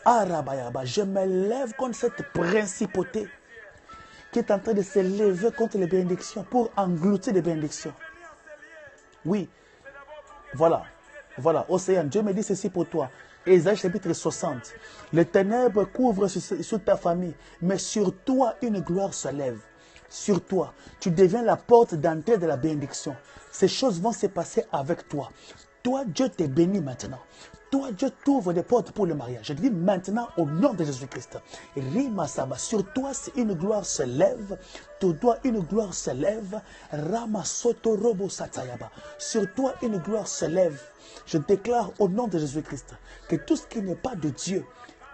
Je me lève contre cette principauté qui est en train de se lever contre les bénédictions pour engloutir les bénédictions. Oui, voilà. Océan, Dieu me dit ceci pour toi. Ésaïe chapitre 60. Les ténèbres couvrent sur ta famille, mais sur toi une gloire se lève. Sur toi, tu deviens la porte d'entrée de la bénédiction. Ces choses vont se passer avec toi. Toi, Dieu te bénit maintenant. Toi, Dieu t'ouvre des portes pour le mariage. Je te dis maintenant au nom de Jésus-Christ. Rima Saba, sur toi, si une gloire se lève, sur toi, une gloire se lève. Rama Soto Robo Satayaba. Sur toi, une gloire se lève. Je déclare au nom de Jésus-Christ que tout ce qui n'est pas de Dieu,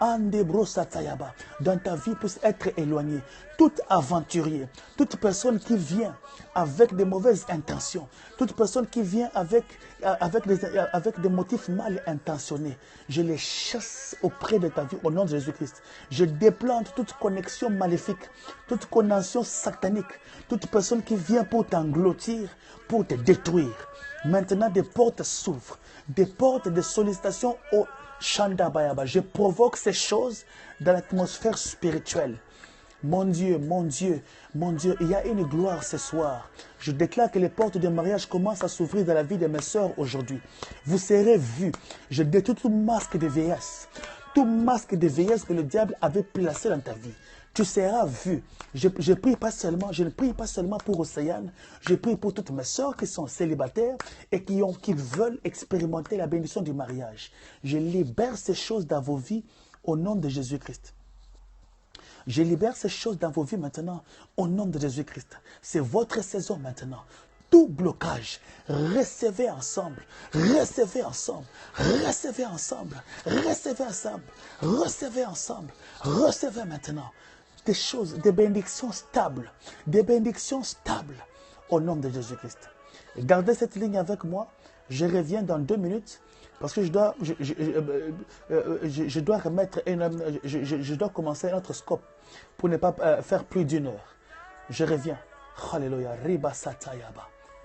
dans ta vie puisse être éloigné. Tout aventurier, toute personne qui vient avec de mauvaises intentions, toute personne qui vient avec des motifs mal intentionnés, je les chasse auprès de ta vie au nom de Jésus-Christ. Je déplante toute connexion maléfique, toute connexion satanique, toute personne qui vient pour t'engloutir, pour te détruire. Maintenant, des portes s'ouvrent, des portes de sollicitation au Shanda Bayaba. Je provoque ces choses dans l'atmosphère spirituelle. Mon Dieu, il y a une gloire ce soir. Je déclare que les portes de mariage commencent à s'ouvrir dans la vie de mes sœurs aujourd'hui. Vous serez vus. Je détruis tout masque de vieillesse. Tout masque de vieillesse que le diable avait placé dans ta vie. Tu seras vu. Je ne prie pas seulement pour Océane, je prie pour toutes mes sœurs qui sont célibataires et qui veulent expérimenter la bénédiction du mariage. Je libère ces choses dans vos vies au nom de Jésus-Christ. Je libère ces choses dans vos vies maintenant au nom de Jésus-Christ. C'est votre saison maintenant. Tout blocage, recevez ensemble, recevez ensemble, recevez ensemble, recevez ensemble, recevez ensemble, recevez maintenant. Des choses, des bénédictions stables au nom de Jésus-Christ. Gardez cette ligne avec moi. Je reviens dans 2 minutes parce que je dois commencer un autre scope pour ne pas faire plus d'1 heure. Je reviens. Alléluia. Riba Satayaba.